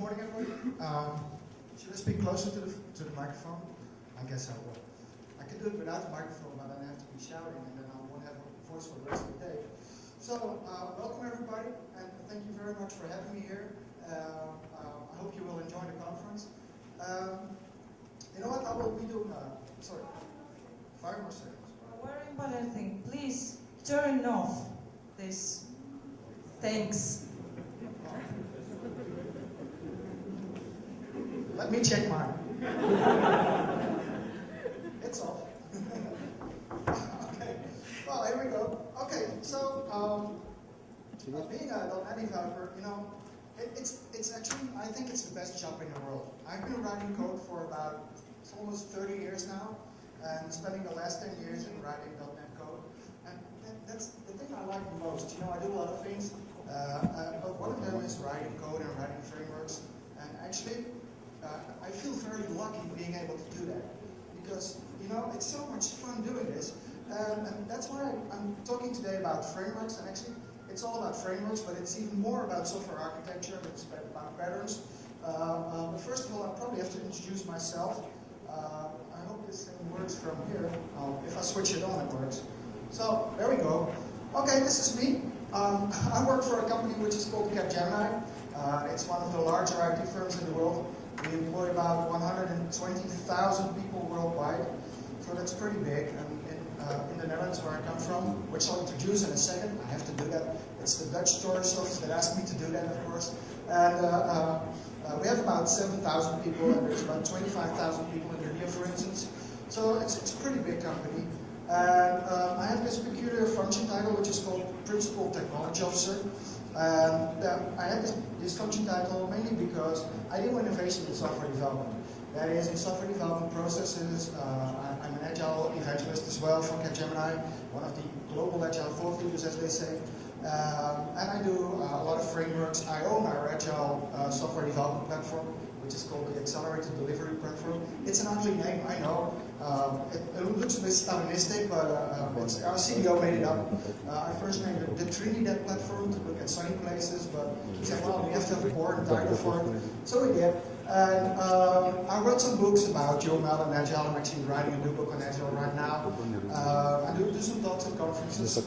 morning, everybody. Should I speak closer to the microphone? I guess I will. I can do it without the microphone, but then I have to be shouting, and then I won't have a voice for the rest of the day. So, welcome everybody, and thank you very much for having me here. I hope you will enjoy the conference. You know what? I will be doing. Sorry, 5 more seconds. Very important thing. Please turn off this. Thanks. Let me check mine. It's off. Okay. Well, here we go. Okay, so being a .NET developer, you know, it's actually, I think it's the best job in the world. I've been writing code for it's almost 30 years now, and spending the last 10 years in writing .NET code. And that's the thing I like the most. You know, I do a lot of things, but one of them is writing code and writing frameworks. And actually, I feel very lucky being able to do that, because you know it's so much fun doing this, and that's why I'm talking today about frameworks. And actually, it's all about frameworks, but it's even more about software architecture. It's about patterns. But first of all, I probably have to introduce myself. I hope this thing works from here. If I switch it on, it works. So there we go. Okay, this is me. I work for a company which is called Capgemini. It's one of the larger IT firms in the world. We employ about 120,000 people worldwide, so that's pretty big. And in the Netherlands, where I come from, which I'll introduce in a second, I have to do that. It's the Dutch tourist office that asked me to do that, of course. And we have about 7,000 people, and there's about 25,000 people in India, for instance. So it's a pretty big company. And I have this peculiar function title, which is called Principal Technology Officer. I have this function title mainly because I do innovation in software development. That is, in software development processes. I'm an agile evangelist as well from Capgemini, one of the global agile thought leaders, as they say. And I do a lot of frameworks. I own our agile software development platform, which is called the Accelerated Delivery Platform. It's an ugly name, I know. It looks a bit Stalinistic, but our CEO made it up. I first named it the Trinidad Platform to look at sunny places, but he said, well, we have to have a boring title for it. So we did. And I wrote some books about UML and Agile. I'm actually writing a new book on Agile right now. I do some talks at conferences, of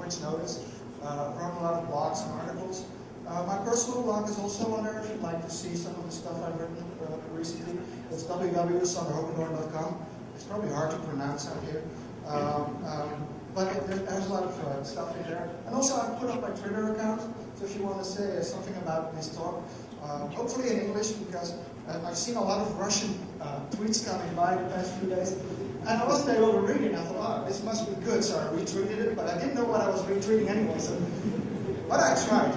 which notice. Wrote a lot of blogs and articles. My personal blog is also on there if you'd like to see some of the stuff I've written recently. It's www.hoogendoorn.com. It's probably hard to pronounce out here. But there's a lot of stuff in there. And also I put up my Twitter account, so if you want to say something about this talk, hopefully in English, because I've seen a lot of Russian tweets coming by the past few days. And I wasn't able to read it. I thought, oh, this must be good, so I retweeted it, but I didn't know what I was retweeting anyway. But I tried.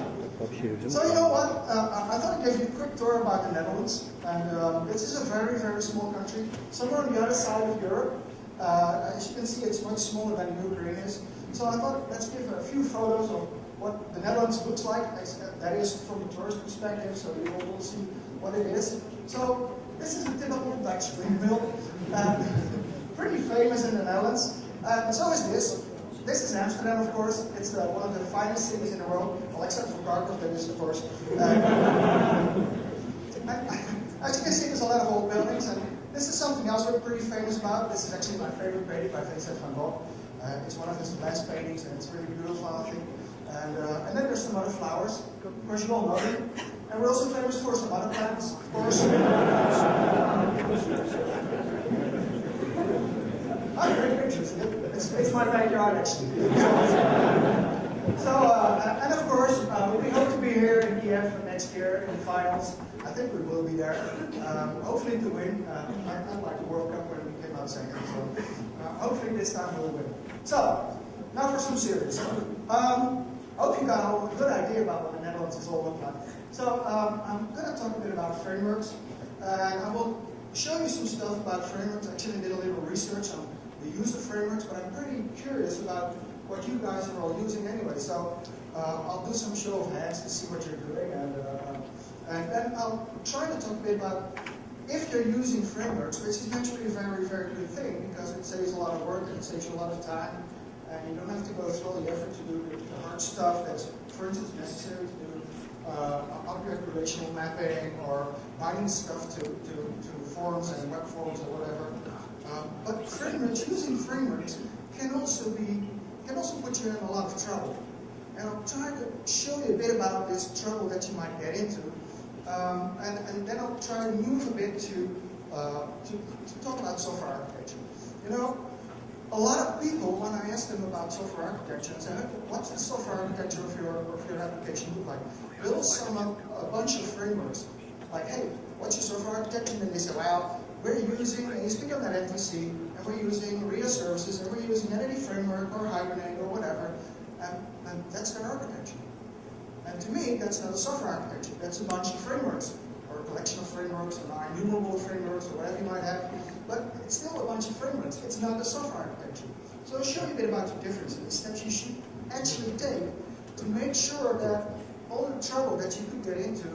So you know what? I thought I'd give you a quick tour about the Netherlands. And this is a very, very small country, somewhere on the other side of Europe. As you can see, it's much smaller than Ukraine is. So I thought, let's give a few photos of what the Netherlands looks like. That is from a tourist perspective, so you all will see what it is. So this is a typical Dutch windmill. Pretty famous in the Netherlands. So is this. This is Amsterdam, of course. It's one of the finest cities in the world. Well, except for Krakow, that is, of course. As you can see, there's a lot of old buildings, and this is something else we're pretty famous about. This is actually my favorite painting by Vincent van Gogh. It's one of his last paintings, and it's really beautiful, I think. And then there's some other flowers. Of course, you all know them. And we're also famous for some other plants, of course. Oh, great pictures. It's my backyard, actually. So, and of course, we hope to be here in Kiev next year in the finals. I think we will be there. Hopefully to win. I like the World Cup when we came out second, so hopefully this time we'll win. So, now for some serious stuff. Hope you got a good idea about what the Netherlands is all look like. So, I'm going to talk a bit about frameworks. And I will show you some stuff about frameworks. I actually did a little research on the use of frameworks, but I'm pretty curious about what you guys are all using anyway. So I'll do some show of hands to see what you're doing, and then I'll try to talk a bit about if you're using frameworks, which is actually a very, very good thing because it saves a lot of work and it saves you a lot of time, and you don't have to go through all the effort to do the hard stuff that's, for instance, necessary to do object relational mapping or binding stuff to forms and web forms or whatever. But frameworks, using frameworks can also put you in a lot of trouble. And I'll try to show you a bit about this trouble that you might get into, and then I'll try to move a bit to talk about software architecture. You know, a lot of people, when I ask them about software architecture, I say, what's the software architecture of your application look like? They'll sum up a bunch of frameworks, like, hey, what's your software architecture? And then they say, well, we're using ASP.NET-MVC, and we're using RIA services, and we're using Entity Framework or Hibernate or whatever, and that's their architecture. And to me, that's not a software architecture. That's a bunch of frameworks, or a collection of frameworks, or innumerable frameworks, or whatever you might have. But it's still a bunch of frameworks. It's not a software architecture. So I'll show you a bit about the differences, the steps you should actually take to make sure that all the trouble that you could get into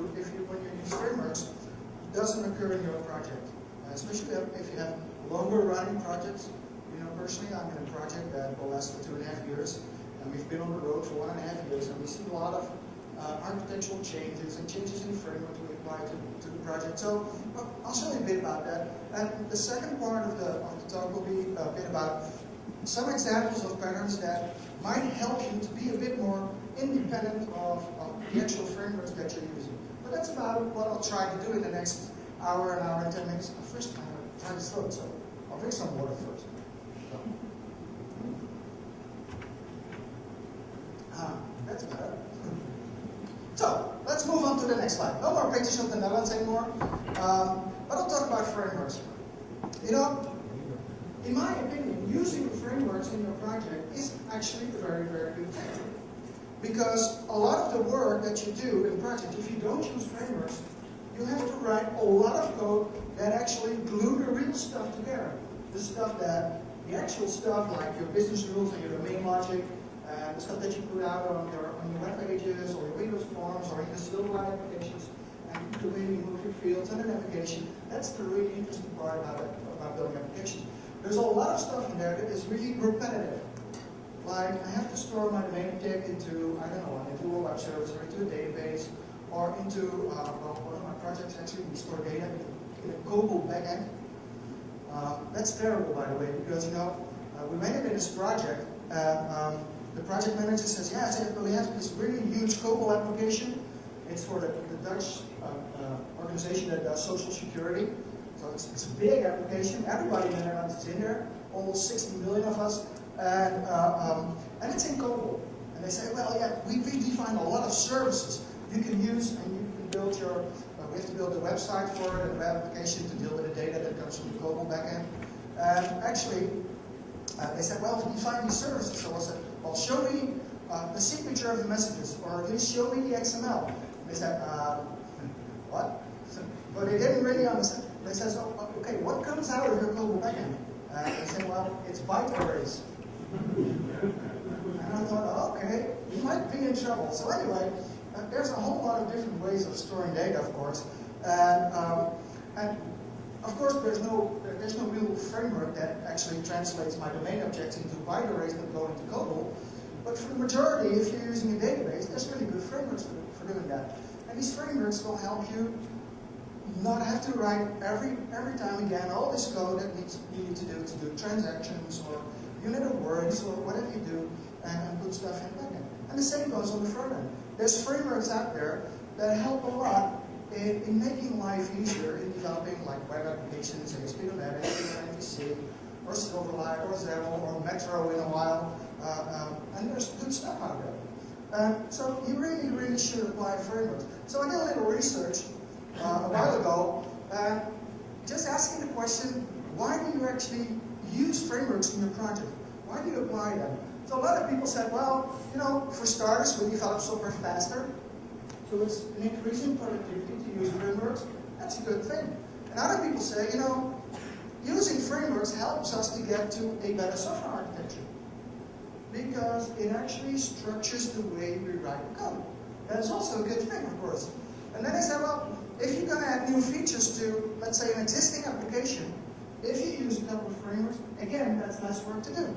when you use frameworks doesn't occur in your project. Especially if you have longer running projects. You know, personally, I'm in a project that will last for 2.5 years, and we've been on the road for 1.5 years, and we see a lot of architectural changes and changes in the framework we apply to the project. So I'll show you a bit about that. And the second part of the talk will be a bit about some examples of patterns that might help you to be a bit more independent of the actual frameworks that you're using. But that's about what I'll try to do in the next hour and 10 minutes. First, I'm trying to slow, so I'll drink some water first. That's better. So, let's move on to the next slide. No more pictures of the Netherlands anymore, but I'll talk about frameworks. You know, in my opinion, using frameworks in your project is actually a very, very good thing. Because a lot of the work that you do in project, if you don't use frameworks, you have to write a lot of code that actually glue the real stuff together. The actual stuff like your business rules and your domain logic, and the stuff that you put out on your web pages or your Windows forms or in your still applications, and the way you move your fields and the navigation. That's the really interesting part about building applications. There's a lot of stuff in there that is really repetitive. Like I have to store my domain object into, I don't know, into a web service or into a database, or into, one of my projects actually, we store data in a COBOL backend. That's terrible, by the way, because, you know, we made it in this project, and the project manager says, yes, we have this really huge COBOL application. It's for the Dutch organization that does social security. So it's a big application. Everybody in the Netherlands is in there, almost 60 million of us, and it's in COBOL. And they say, well, yeah, we redefine a lot of services you can use, and you can build your, we have to build a website for it, a web application to deal with the data that comes from the COBOL backend. And actually, they said, well, we define these services. So I said, well, show me the signature of the messages, or at least show me the XML. And they said, what? But they didn't really understand. They said, oh, okay, what comes out of your COBOL backend? They said, well, it's byte arrays. And I thought, oh, okay, you might be in trouble. So anyway, there's a whole lot of different ways of storing data, of course. And of course, there's no real framework that actually translates my domain objects into byte arrays that go into COBOL. But for the majority, if you're using a database, there's really good frameworks for doing that. And these frameworks will help you not have to write every time again all this code that you need to do transactions or unit of words or whatever you do and put stuff in the backend. And the same goes on the front end. There's frameworks out there that help a lot in making life easier in developing like web applications, ASP.NET, NVC, or Silverlight, or Xaml, or Metro in a while. And there's good stuff out there. So you really, really should apply frameworks. So I did a little research a while ago, just asking the question, why do you actually use frameworks in your project? Why do you apply them? So a lot of people said, well, you know, for starters, we develop software faster. So it's an increase in productivity to use frameworks. That's a good thing. And other people say, you know, using frameworks helps us to get to a better software architecture because it actually structures the way we write code. That's also a good thing, of course. And then they said, well, if you're going to add new features to, let's say, an existing application, if you use a couple of frameworks, again, that's less work to do,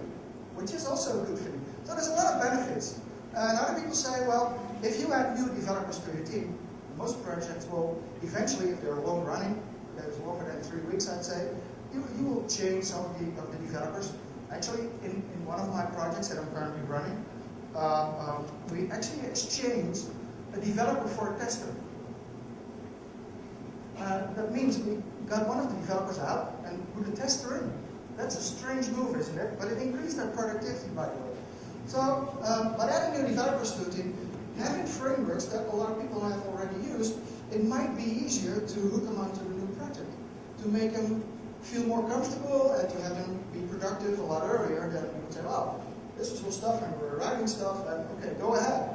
which is also a good thing. So there's a lot of benefits. And other people say, well, if you add new developers to your team, most projects will eventually, if they're long running, that is longer than 3 weeks, I'd say, you will change some of the developers. Actually, in one of my projects that I'm currently running, we actually exchanged a developer for a tester. That means we got one of the developers out and put a tester in. That's a strange move, isn't it? But it increased our productivity, by the way. So, by adding new developers to the team, having frameworks that a lot of people have already used, it might be easier to hook them onto the new project, to make them feel more comfortable and to have them be productive a lot earlier than people say, wow, this is cool stuff and we're writing stuff, and okay, go ahead.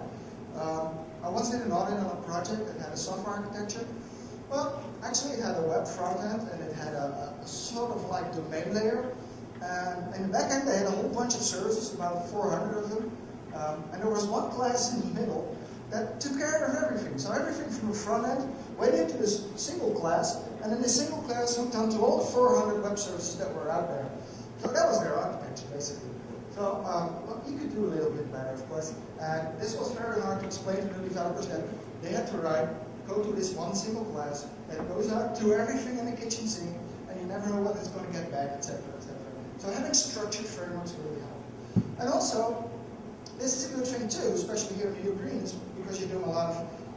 I once did an audit on a project that had a software architecture. Well, actually it had a web front end and it had a sort of like domain layer. And in the back end they had a whole bunch of services, about 400 of them. And there was one class in the middle that took care of everything. So everything from the front end went into this single class, and then this single class hooked onto all the 400 web services that were out there. So that was their architecture, basically. So well, you could do a little bit better, of course. And this was very hard to explain to new developers that they had to write code to this one single class that goes out to everything in the kitchen sink, and you never know what it's going to get back, etc., etc. So having structured frameworks really help. And also, this is a good thing too, especially here in the Ukraine, because you're doing a lot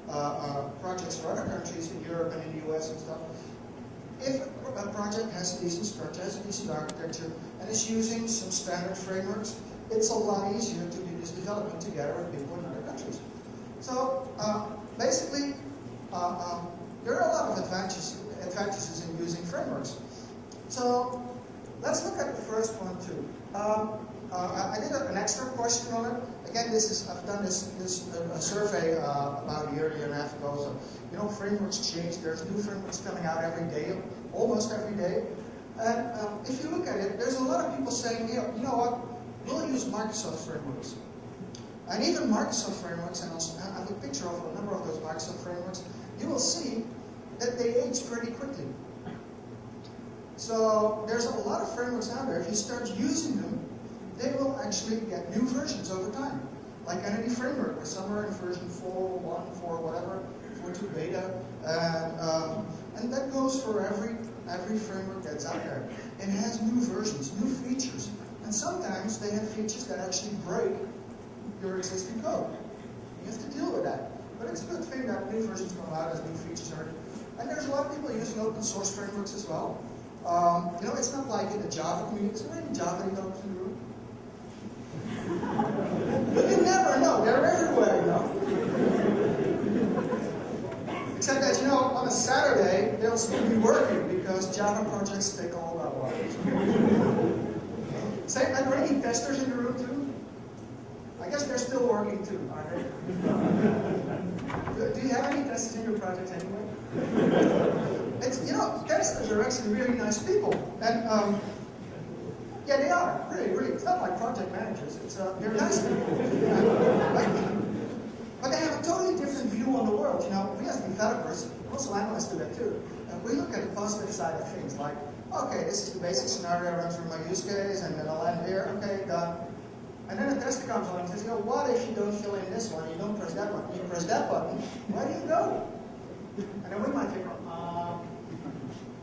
of projects for other countries in Europe and in the US and stuff. If a project has a decent structure, has a decent architecture, and is using some standard frameworks, it's a lot easier to do this development together with people in other countries. So basically, there are a lot of advantages in using frameworks. So let's look at the first one too. I did an extra question on it. Again, I've done this survey about a year and a half ago. So, you know, frameworks change. There's new frameworks coming out every day, almost every day. And if you look at it, there's a lot of people saying, you know what, we'll use Microsoft frameworks. And even Microsoft frameworks, and I have a picture of a number of those Microsoft frameworks, you will see that they age pretty quickly. So there's a lot of frameworks out there. If you start using them, they will actually get new versions over time. Like Entity Framework, we're somewhere in version 4.1, 4 whatever, 4.2 beta, and that goes for every framework that's out there. It has new versions, new features, and sometimes they have features that actually break your existing code. You have to deal with that. But it's a good thing that new versions come out as new features are. And there's a lot of people using open source frameworks as well. You know, it's not like in the Java community. Is there any Java developers in the room? But you never know. They're everywhere, you know. Except that, you know, on a Saturday, they'll still be working because Java projects take all that while. Are there any testers in the room too? I guess they're still working too, aren't they? Do you have any testers in your project anyway? You know, testers are actually really nice people. And yeah, they are, really. It's not like project managers. They're nice people. But they have a totally different view on the world. You know, we as developers, also analysts do that too. And we look at the positive side of things, like, okay, this is the basic scenario, I run through my use case, and then I'll end here, okay, done. And then a tester comes along and says, you know, what if you don't fill in this one, you don't press that one, you press that button, where do you go? And then we might think,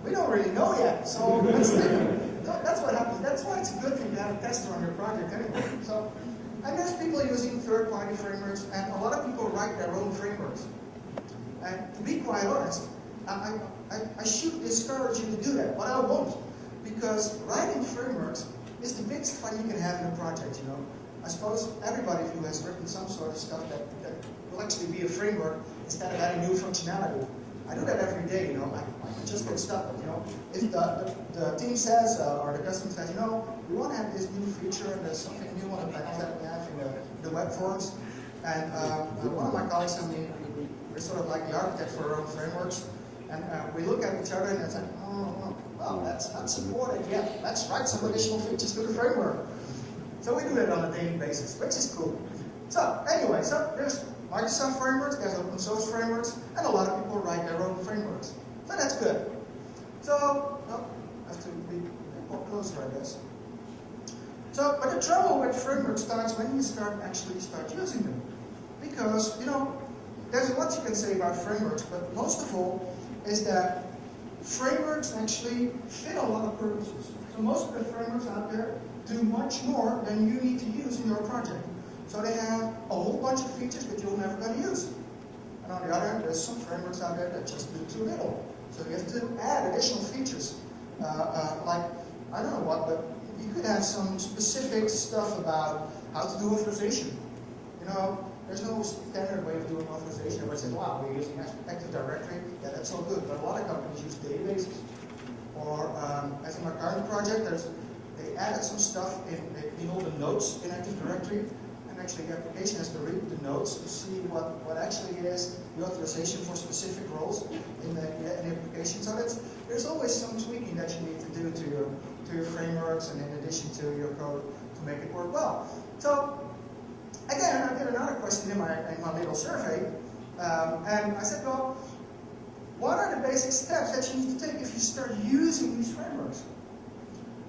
we don't really know yet, so let's think. That's what happens. That's why it's a good thing to have a tester on your project anyway. So, and there's people using third-party frameworks, and a lot of people write their own frameworks. And to be quite honest, I should discourage you to do that, but I won't. Because writing frameworks is the biggest fun you can have in a project, you know. I suppose everybody who has written some sort of stuff that will actually be a framework instead of adding new functionality. I do that every day, you know. I just get stuck. You know, if the team says or the customer says, you know, we want to have this new feature and there's something new on the package that we have in the web forms, and one of my colleagues and me, we're sort of like the architect for our own frameworks, and we look at each other and it's like, oh, well, that's not supported yet. Let's write some additional features to the framework. So we do that on a daily basis, which is cool. So anyway, so there's Microsoft frameworks, there's open source frameworks, and a lot of people write their own frameworks. So that's good. So, I have to be a bit closer, I guess. So, but the trouble with frameworks starts when you actually start using them. Because, you know, there's a lot you can say about frameworks, but most of all is that frameworks actually fit a lot of purposes. So most of the frameworks out there do much more than you need to use in your project. So they have a whole bunch of features that you're never going to use. And on the other hand, there's some frameworks out there that just do too little. So you have to add additional features. Like, I don't know what, but you could have some specific stuff about how to do authorization. You know, there's no standard way of doing authorization. Everybody says, wow, we're using Active Directory. Yeah, that's all good. But a lot of companies use databases. Or, as in my current project, they added some stuff in all the notes in Active Directory. And actually the application has to read the notes to see what actually is the authorization for specific roles in the application. So there's always some tweaking that you need to do to your frameworks and in addition to your code to make it work well. So again, I did another question in my little survey, and I said, well, what are the basic steps that you need to take if you start using these frameworks?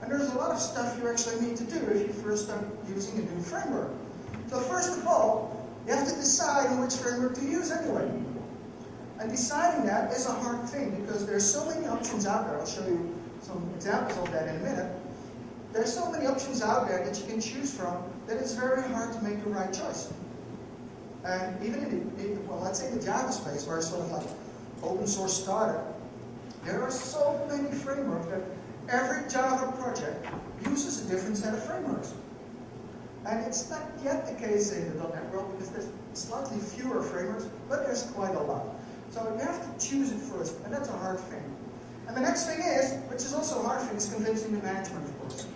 And there's a lot of stuff you actually need to do if you first start using a new framework. So first of all, you have to decide on which framework to use anyway. And deciding that is a hard thing because there's so many options out there. I'll show you some examples of that in a minute. There's so many options out there that you can choose from that it's very hard to make the right choice. And even well, let's say the Java space, where it's sort of like open source started, there are so many frameworks that every Java project uses a different set of frameworks. And it's not yet the case in the .NET world because there's slightly fewer frameworks, but there's quite a lot. So you have to choose it first, and that's a hard thing. And the next thing is, which is also a hard thing, is convincing the management, of course.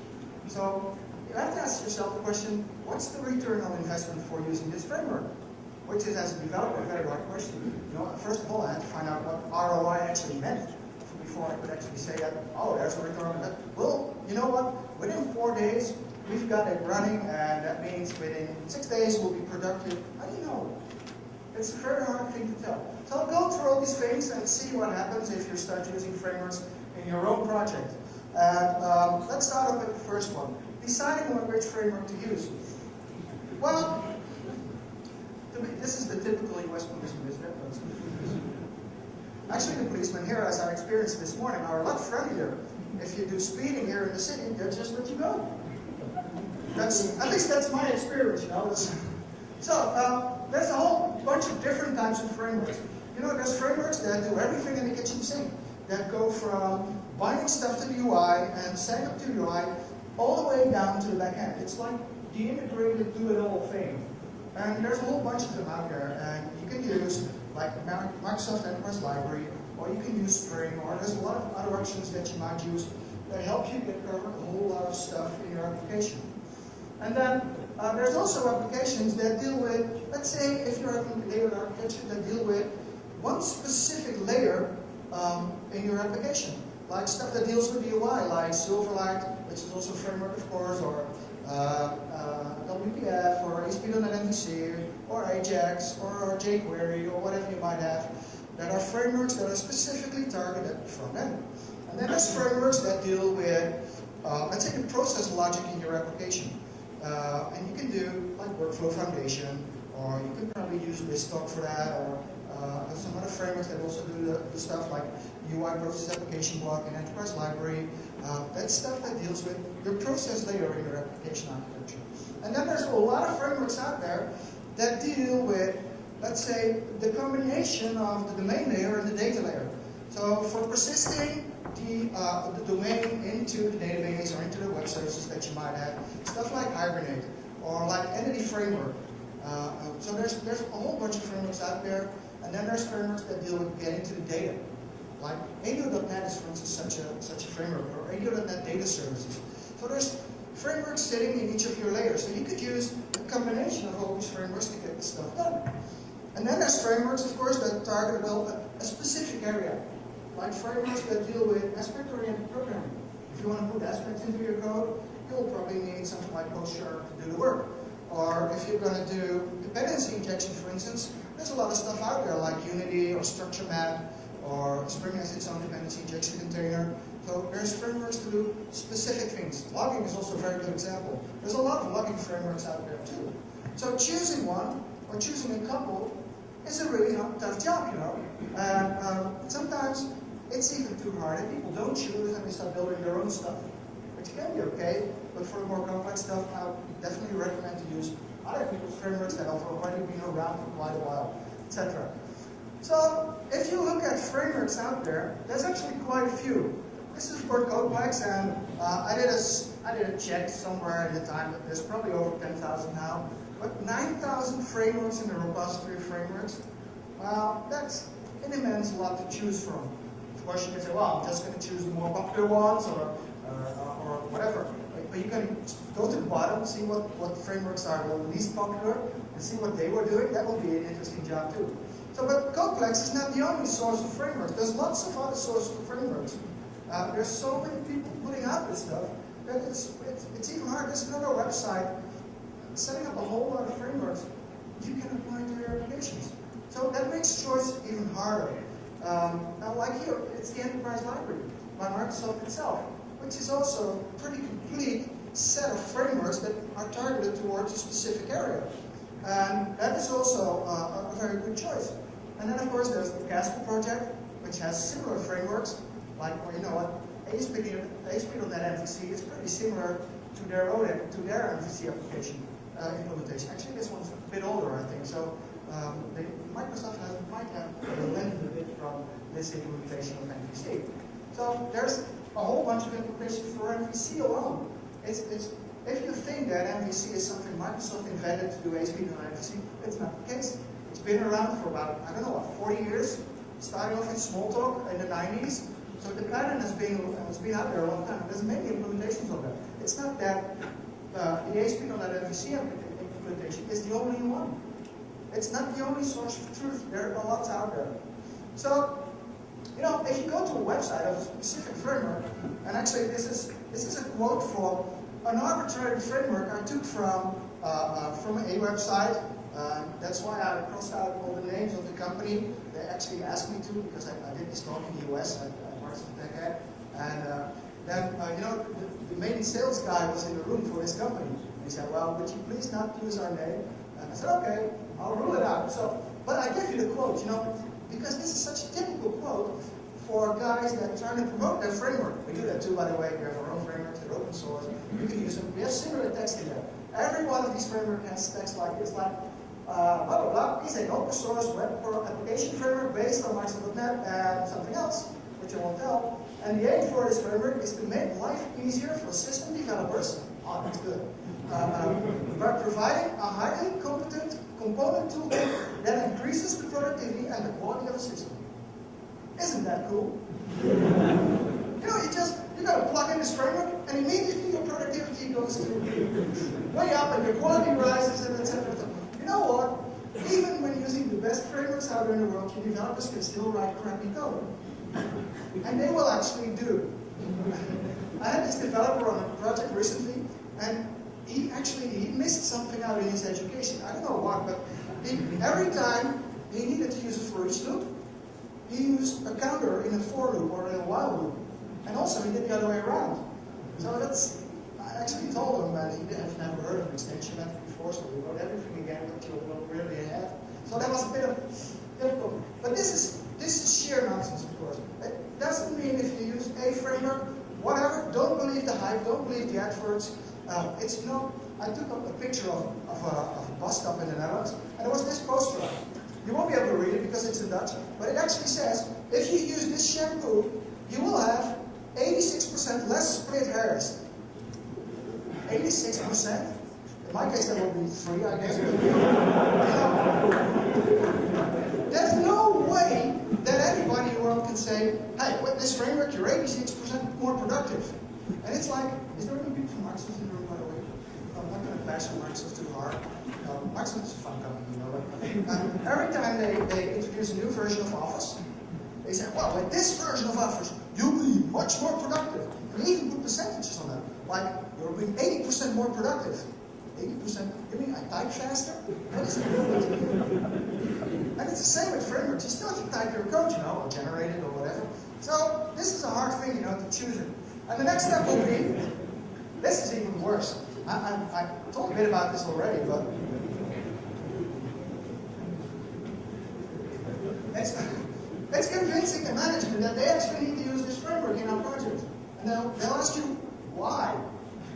So you have to ask yourself the question, what's the return on investment for using this framework? Which is, as a developer, a very hard question. You know, first of all, I had to find out what ROI actually meant before I could actually say that, oh, there's a return on that. Well, you know what? Within 4 days, we've got it running, and that means within 6 days we'll be productive. How do you know? It's a very hard thing to tell. So I'll go through all these things and see what happens if you start using frameworks in your own project. And let's start off with the first one. Deciding on which framework to use. Well, this is the typical US policeman, isn't it? Actually, the policemen here, as I experienced this morning, are a lot friendlier. If you do speeding here in the city, they'll just let you go. At least that's my experience, you know. So, there's a whole bunch of different types of frameworks. You know, there's frameworks that do everything in the kitchen sink, that go from binding stuff to the UI and setting up to the UI, all the way down to the back end. It's like the integrated do-it-all thing. And there's a whole bunch of them out there, and you can use like Microsoft Enterprise Library, or you can use Spring, or there's a lot of other options that you might use that help you get covered a whole lot of stuff in your application. And then there's also applications that deal with, let's say if you're having a layered architecture, that deal with one specific layer in your application. Like stuff that deals with the UI, like Silverlight, which is also a framework of course, or WPF, or ASP.NET MVC, or Ajax, or jQuery, or whatever you might have, that are frameworks that are specifically targeted front end. And then there's frameworks that deal with, let's say, the process logic in your application. And you can do like Workflow Foundation, or you can probably use BizTalk for that, or there's some other frameworks that also do the stuff like UI Process Application Block and Enterprise Library. That's stuff that deals with your process layer in your application architecture. And then there's a lot of frameworks out there that deal with, let's say, the combination of the domain layer and the data layer. So for persisting the domain into the database or into the web services that you might have, stuff like Hibernate or like Entity Framework. So there's a whole bunch of frameworks out there, and then there's frameworks that deal with getting to the data. Like ADO.NET is, for instance, such a framework, or ADO.NET Data Services. So there's frameworks sitting in each of your layers. So you could use a combination of all these frameworks to get this stuff done. And then there's frameworks, of course, that target a specific area. Like frameworks that deal with aspect-oriented programming. If you want to put aspects into your code, you'll probably need something like PostSharp to do the work. Or if you're going to do dependency injection, for instance, there's a lot of stuff out there like Unity or Structure Map, or Spring has its own dependency injection container. So there's frameworks to do specific things. Logging is also a very good example. There's a lot of logging frameworks out there too. So choosing one, or choosing a couple, is a really tough job, you know. And sometimes it's even too hard, and people don't choose and they start building their own stuff, which can be okay, but for the more complex stuff, I would definitely recommend to use other people's frameworks that have already been around for quite a while, etc. So, if you look at frameworks out there, there's actually quite a few. This is for Codeplex, and I did a check somewhere in the time that there's probably over 10,000 now, but 9,000 frameworks in the repository of frameworks. Well, that's an immense lot to choose from. Of course, you can say, well, I'm just going to choose the more popular ones, or whatever. But you can go to the bottom, see what frameworks are the least popular, and see what they were doing. That will be an interesting job too. So, but Codeplex is not the only source of frameworks. There's lots of other sources of frameworks. There's so many people putting out this stuff that it's even hard. There's another website setting up a whole lot of frameworks you can apply to your applications. So that makes choice even harder. Now, like here, it's the Enterprise Library by Microsoft itself, which is also a pretty complete set of frameworks that are targeted towards a specific area. And that is also a very good choice. And then, of course, there's the Casper project, which has similar frameworks, like, well, you know what, ASP.NET MVC is pretty similar to their MVC application implementation. Actually, this one's a bit older, I think. So Microsoft might have lended a bit from this implementation of MVC. So there's a whole bunch of implementations for MVC alone. If you think that MVC is something Microsoft invented to do ASP.NET MVC, it's not the case. It's been around for about, I don't know, 40 years, starting off in Smalltalk in the 90s. So the pattern has been out there a long time. There's many implementations of that. It's not that the ASP.NET MVC implementation is the only one. It's not the only source of truth. There are lots out there. So, you know, if you go to a website of a specific framework, and actually this is a quote from an arbitrary framework I took from a website. That's why I crossed out all the names of the company. They actually asked me to, because I did this talk in the US at Microsoft Tech Ed. And then, you know, the main sales guy was in the room for his company. He said, well, would you please not use our name? And I said, okay, I'll rule it out. So, but I gave you the quote, you know, because this is such a typical quote for guys that are trying to promote their framework. We do that too, by the way. We have our own frameworks, they're open source. You can use them. We have similar text in there. Every one of these frameworks has text like this, like, blah, blah, blah, is an open source web application framework based on Microsoft.NET and something else, which I won't tell. And the aim for this framework is to make life easier for system developers. Oh, that's good. By providing a highly competent component toolkit that increases the productivity and the quality of the system. Isn't that cool? You know, you gotta plug in this framework, and immediately your productivity goes way up, and your quality rises, and etc. You know what? Even when using the best frameworks out there in the world, your developers can still write crappy code. And they will actually do. I had this developer on a project recently, and he missed something out in his education. I don't know what, but every time he needed to use a for each loop, he used a counter in a for loop or in a while loop. And also he did the other way around. So I actually told him, and he had never heard of an extension method before, so we wrote everything again, but you will really ahead. So that was a bit of difficult. But this is sheer nonsense, of course. It doesn't mean if you use a framework, whatever, don't believe the hype, don't believe the adverts. It's, you know, I took up a picture of a bus stop in the Netherlands, and there was this poster on it. You won't be able to read it because it's in Dutch, but it actually says, if you use this shampoo, you will have 86% less split hairs. 86%? In my case, that would be 3, I guess. There's no way that anybody in the world can say, hey, with this framework, you're 86% more productive. And it's like, is there any people from Microsoft in the room, by the way? I'm not going to bash on Microsoft too hard. Microsoft is a fun company, you know. Every time they introduce a new version of Office, they say, well, with this version of Office, you'll be much more productive. And they even put percentages on that. Like, you'll be 80% more productive. 80%? You mean I type faster? That is and it's the same with frameworks. You still have to type your code, you know, or generate it or whatever. So this is a hard thing, you know, to choose it. And the next step will be, this is even worse. I told a bit about this already, but It's convincing the management that they actually need to use this framework in our project. And they'll ask you why.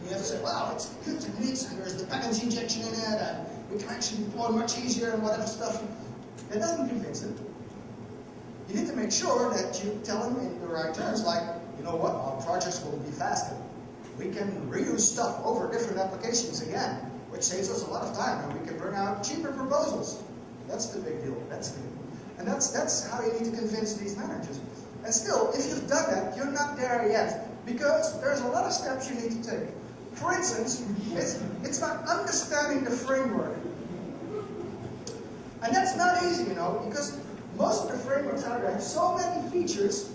You have to say, well, it's good techniques, and there's dependency injection in it, and we can actually deploy much easier and whatever stuff. That doesn't convince them. You need to make sure that you tell them in the right terms, like, you know what, our projects will be faster. We can reuse stuff over different applications again, which saves us a lot of time, and we can bring out cheaper proposals. That's the big deal. That's good. And that's how you need to convince these managers. And still, if you've done that, you're not there yet, because there's a lot of steps you need to take. For instance, it's about understanding the framework. And that's not easy, you know, because most of the frameworks out there have so many features,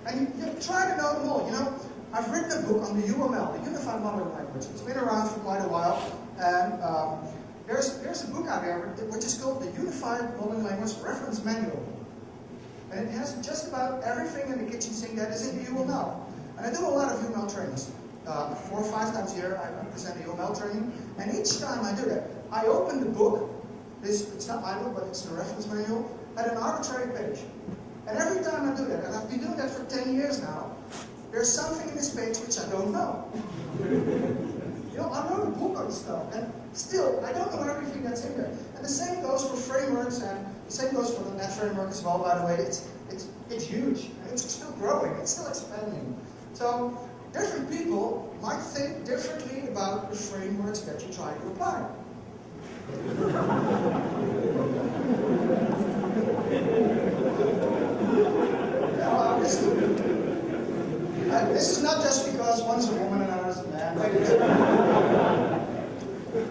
and you try to know them all. You know, I've written a book on the UML, the Unified Modeling Language. It's been around for quite a while, and there's a book out there which is called the Unified Modeling Language Reference Manual. And it has just about everything in the kitchen sink that is in the UML. And I do a lot of UML trainings. 4 or 5 times a year I present the UML training, and each time I do that, I open the book. It's not my book, but it's the reference manual, at an arbitrary page. And every time I do that, and I've been doing that for 10 years now, there's something in this page which I don't know. You know, I wrote a book on stuff, and still, I don't know everything that's in there. And the same goes for frameworks, and the same goes for the Net framework as well, by the way. It's huge, and it's still growing, it's still expanding. So, different people might think differently about the frameworks that you try to apply. Now, this is not just because one's a woman and another's a man.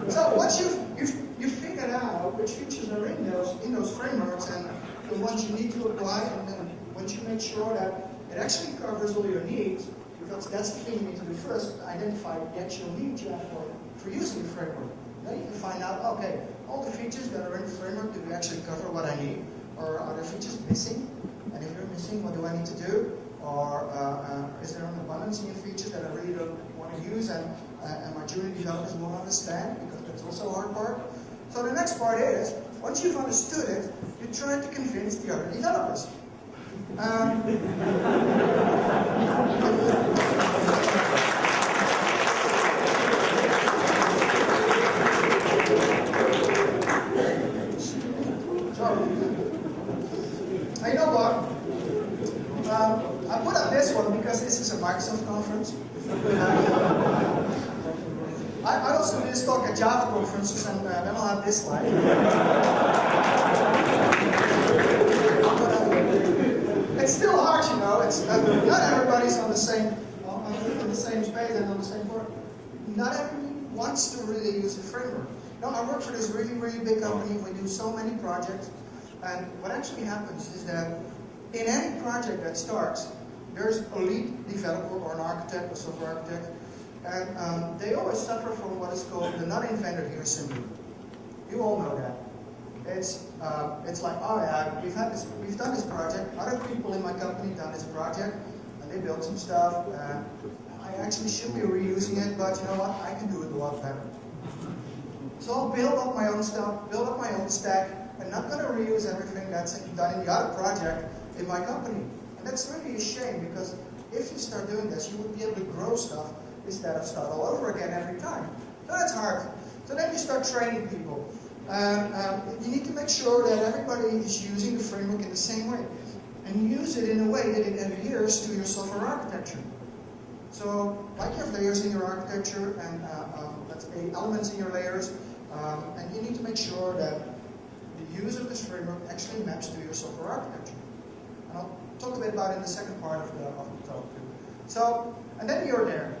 So once you've figured out which features are in those frameworks and the ones you need to apply, and then once you make sure that it actually covers all your needs, because that's the thing you need to do first, identify the actual needs you have for using the framework. Then you can find out, okay, all the features that are in the framework, do they actually cover what I need? Or are there features missing? And if they're missing, what do I need to do? Or is there an abundance in features that I really don't want to use and my junior developers won't understand? Because that's also a hard part. So the next part is, once you've understood it, you try to convince the other developers. You know what? I put up this one because this is a Microsoft conference. I also do this talk at Java conferences, and then I'll have this slide. It's still hard, you know. It's not everybody's on the same space and on the same board. Not everyone wants to really use the framework. You know, I work for this really, really big company. We do so many projects. And what actually happens is that in any project that starts, there's a lead developer or an architect or software architect, and they always suffer from what is called the not invented here syndrome. You all know that. It's like, oh yeah, we've done this project. Other people in my company done this project, and they built some stuff. I actually should be reusing it, but you know what? I can do it a lot better. So I'll build up my own stuff, build up my own stack. I'm not going to reuse everything that's done in the other project in my company. And that's really a shame, because if you start doing this, you would be able to grow stuff instead of start all over again every time. So that's hard. So then you start training people. You need to make sure that everybody is using the framework in the same way. And use it in a way that it adheres to your software architecture. So, like you have layers in your architecture, and let's say elements in your layers, and you need to make sure that the use of this framework actually maps to your software architecture. And I'll talk a bit about it in the second part of the talk too. So, and then you're there.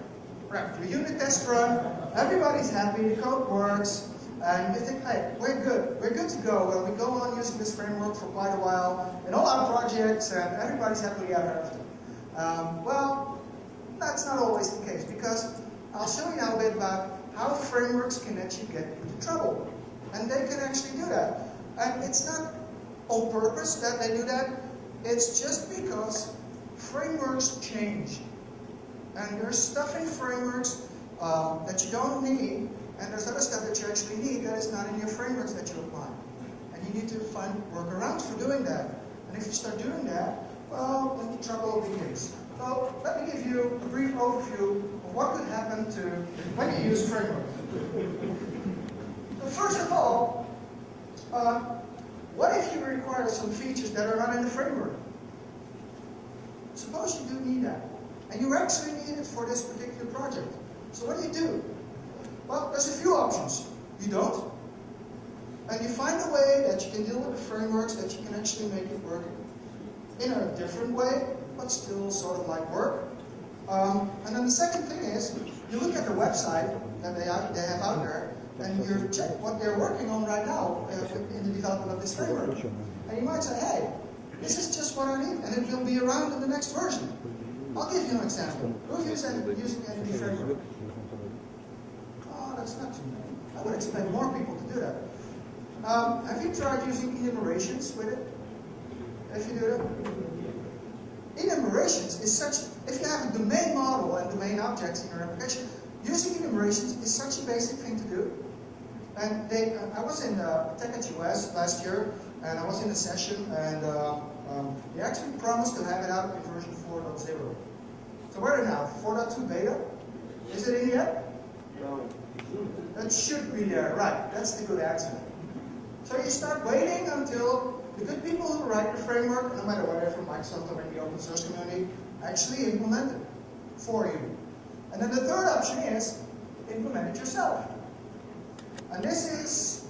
Right, your unit test run, everybody's happy, the code works, and you think, hey, we're good to go. And we go on using this framework for quite a while in all our projects, and everybody's happily ever after. Well, that's not always the case, because I'll show you now a bit about how frameworks can actually get into trouble. And they can actually do that. And it's not on purpose that they do that. It's just because frameworks change. And there's stuff in frameworks that you don't need, and there's other stuff that you actually need that is not in your frameworks that you apply. And you need to find workarounds for doing that. And And if you start doing that, well, then the trouble begins. So let me give you a brief overview of what could happen to when you use frameworks. So first of all, what if you require some features that are not in the framework? Suppose you do need that, and you actually need it for this particular project. So what do? Well, there's a few options. You don't, and you find a way that you can deal with the frameworks that you can actually make it work in a different way, but still sort of like work. And then the second thing is, you look at the website that they have out there, and you check what they're working on right now in the development of this framework. And you might say, hey, this is just what I need, and it will be around in the next version. I'll give you an example. Who's using any framework? Oh, that's not too many. I would expect more people to do that. Have you tried using enumerations with it? If you do that? Enumerations is such, if you have a domain model and domain objects in your application, using enumerations is such a basic thing to do. And I was in TechEdUS last year, and I was in a session, and they actually promised to have it out in version 4.0. So where are they now? 4.2 beta? Is it in yet? No. That should be there, right? That's the good answer. So you start waiting until the good people who write the framework, no matter whether from Microsoft or in the open source community, actually implement it for you. And then the third option is implement it yourself. And this is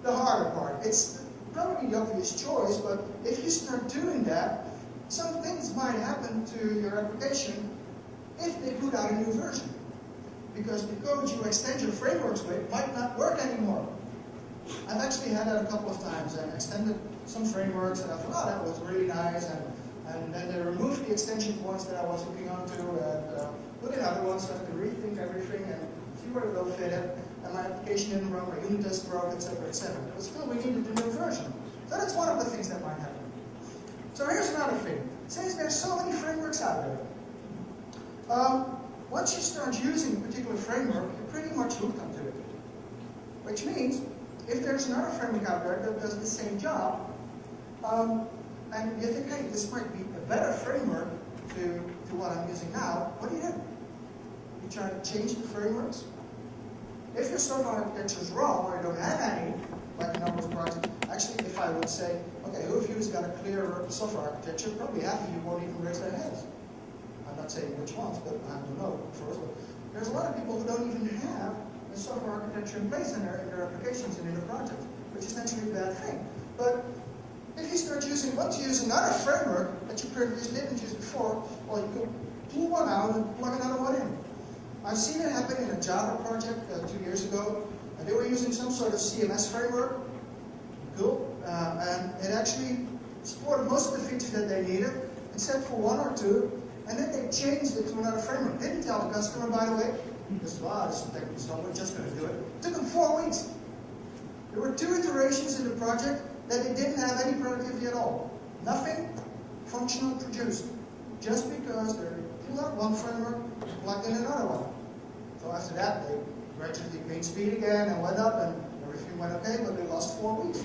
the harder part. It's probably the obvious choice, but if you start doing that, some things might happen to your application if they put out a new version. Because the code you extend your frameworks with might not work anymore. I've actually had that a couple of times and extended some frameworks, and I thought, oh, that was really nice, and then they removed the extension points that I was hooking onto, and put in other ones so I could rethink everything and see where it will fit in, and my application didn't run, my unit test broke, etc., etc. But still, we needed a new version. So that's one of the things that might happen. So here's another thing. Since there's so many frameworks out there, once you start using a particular framework, you're pretty much hooked onto it. Which means, if there's another framework out there that does the same job, and you think, hey, this might be a better framework to what I'm using now, what do? You try to change the frameworks. If your software architecture is wrong, or you don't have any, like a number of projects, actually, if I would say, okay, who of you has got a clear software architecture, probably half of you won't even raise their hands. I'm not saying which ones, but I don't know first. But there's a lot of people who don't even have a software architecture in place in their applications and in their project, which is naturally a bad thing. But if you start using, once you use another framework that you previously didn't use before, well, you can pull one out and plug another one in. I've seen it happen in a Java project 2 years ago. They were using some sort of CMS framework. Cool. And it actually supported most of the features that they needed, except for one or two. And then they changed it to another framework. Didn't tell the customer, by the way. Because, wow, this is technical stuff, we're just going to do it. It took them 4 weeks. There were 2 iterations in the project that they didn't have any productivity at all. Nothing functional produced. Just because they pulled out one framework and plugged in another one. So after that, they gradually gained speed again and went up, and everything went okay, but they lost 4 weeks.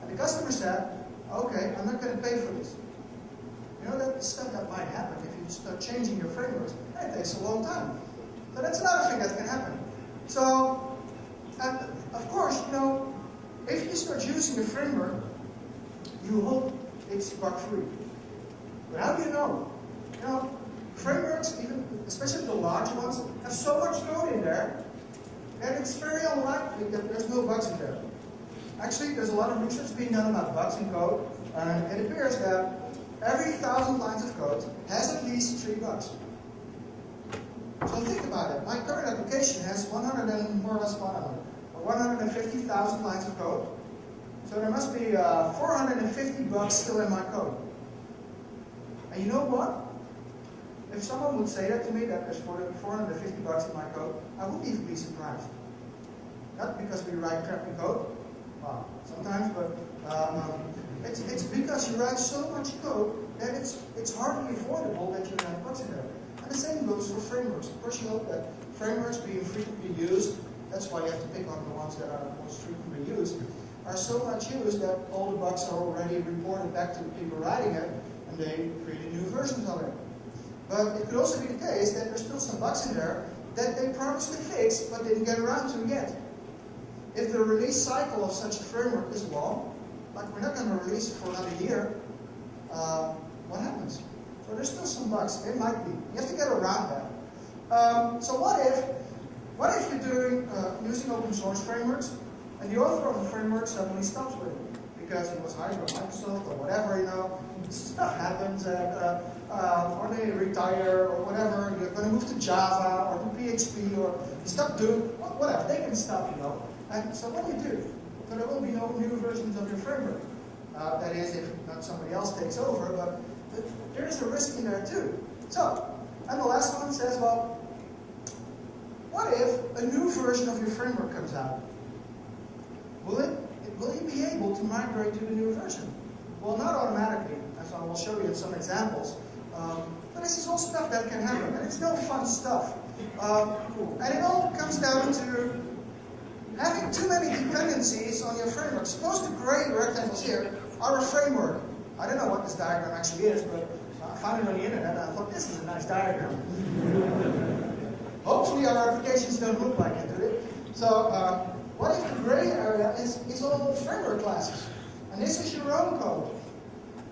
And the customer said, okay, I'm not going to pay for this. You know, that stuff that might happen if you start changing your frameworks. It takes a long time. So that's another thing that can happen. So, and of course, you know, if you start using a framework, you hope it's bug-free. But how do you know? You know, frameworks, even especially the large ones, have so much code in there that it's very unlikely that there's no bugs in there. Actually, there's a lot of research being done about bugs in code, and it appears that every 1,000 lines of code has at least 3 bugs. So think about it. My current application has 150,000 lines of code. So there must be 450 bugs still in my code. And you know what? If someone would say that to me, that there's 450 bugs in my code, I wouldn't even be surprised. Not because we write crappy code, well, sometimes, but it's because you write so much code that it's hardly avoidable that you have bugs in there. And the same goes for frameworks. Of course, you hope that frameworks being frequently used, that's why you have to pick on the ones that are most frequently used. are so much used that all the bugs are already reported back to the people writing it, and they created new versions of it. But it could also be the case that there's still some bugs in there that they promised to fix, but didn't get around to yet. If the release cycle of such a framework is long, like we're not going to release it for another year, what happens? So there's still some bugs. There might be. You have to get around that. So what if you're doing using open source frameworks, and the author of the framework suddenly stops with it because he was hired by Microsoft or whatever, stuff happens, or they retire or whatever, you're going to move to Java or to PHP or you stop doing, whatever, they can stop, And so what do you do? So there will be no new versions of your framework. That is, if not somebody else takes over, but there is a risk in there too. So, and the last one says, well, what if a new version of your framework comes out? Will you be able to migrate to the new version? Well, not automatically, as I will show you some examples. But this is all stuff that can happen, and it's no fun stuff. And it all comes down to having too many dependencies on your framework. Suppose the gray rectangles here are a framework. I don't know what this diagram actually is, but I found it on the internet and I thought, this is a nice diagram. Hopefully our applications don't look like it, do they? So, what if the gray area is all framework classes? And this is your own code.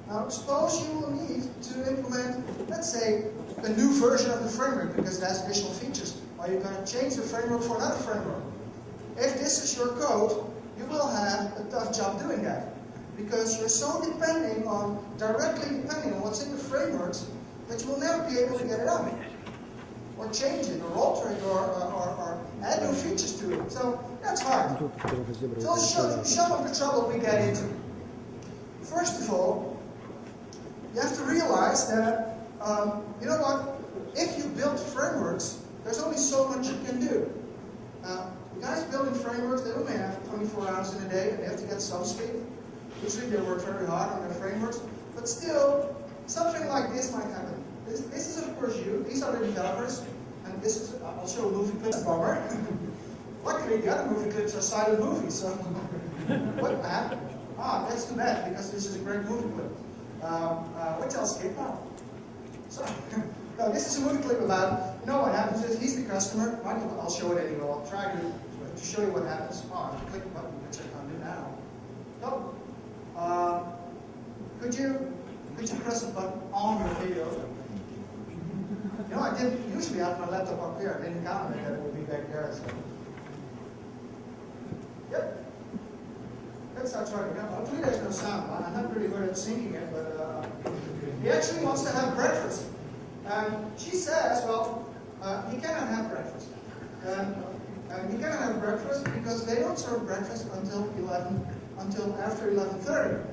Now, suppose you will need to implement, let's say, a new version of the framework because it has additional features, or you're going to change the framework for another framework. If this is your code, you will have a tough job doing that because you're so directly depending on what's in the frameworks that you will never be able to get it up, or change it, or alter it, or add new features to it. So that's hard. So I'll show you some of the trouble we get into. First of all, you have to realize that, you know what, if you build frameworks, there's only so much you can do. The guys building frameworks, they only have 24 hours in a day, and they have to get some sleep. Usually they work very hard on their frameworks, but still, something like this might happen. This is, of course, you. These are the developers, and this is, I'll show a movie clip, bummer. Luckily, the other movie clips are silent movies, so what happened? That's too bad, because this is a great movie clip. What else skip now? Sorry. No, this is a movie clip about, what happens is he's the customer. I'll show it anyway. I'll try to show you what happens. I click the button, which I can't do now. So, could you press a button on your video? I didn't usually have my laptop up here. I didn't count it that it would be back there. So. Yep. Let's start trying again. Hopefully there's no sound. I'm not really good at syncing it, but he actually wants to have breakfast. And she says, well, he cannot have breakfast. And he cannot have breakfast because they don't serve breakfast until after 11:30.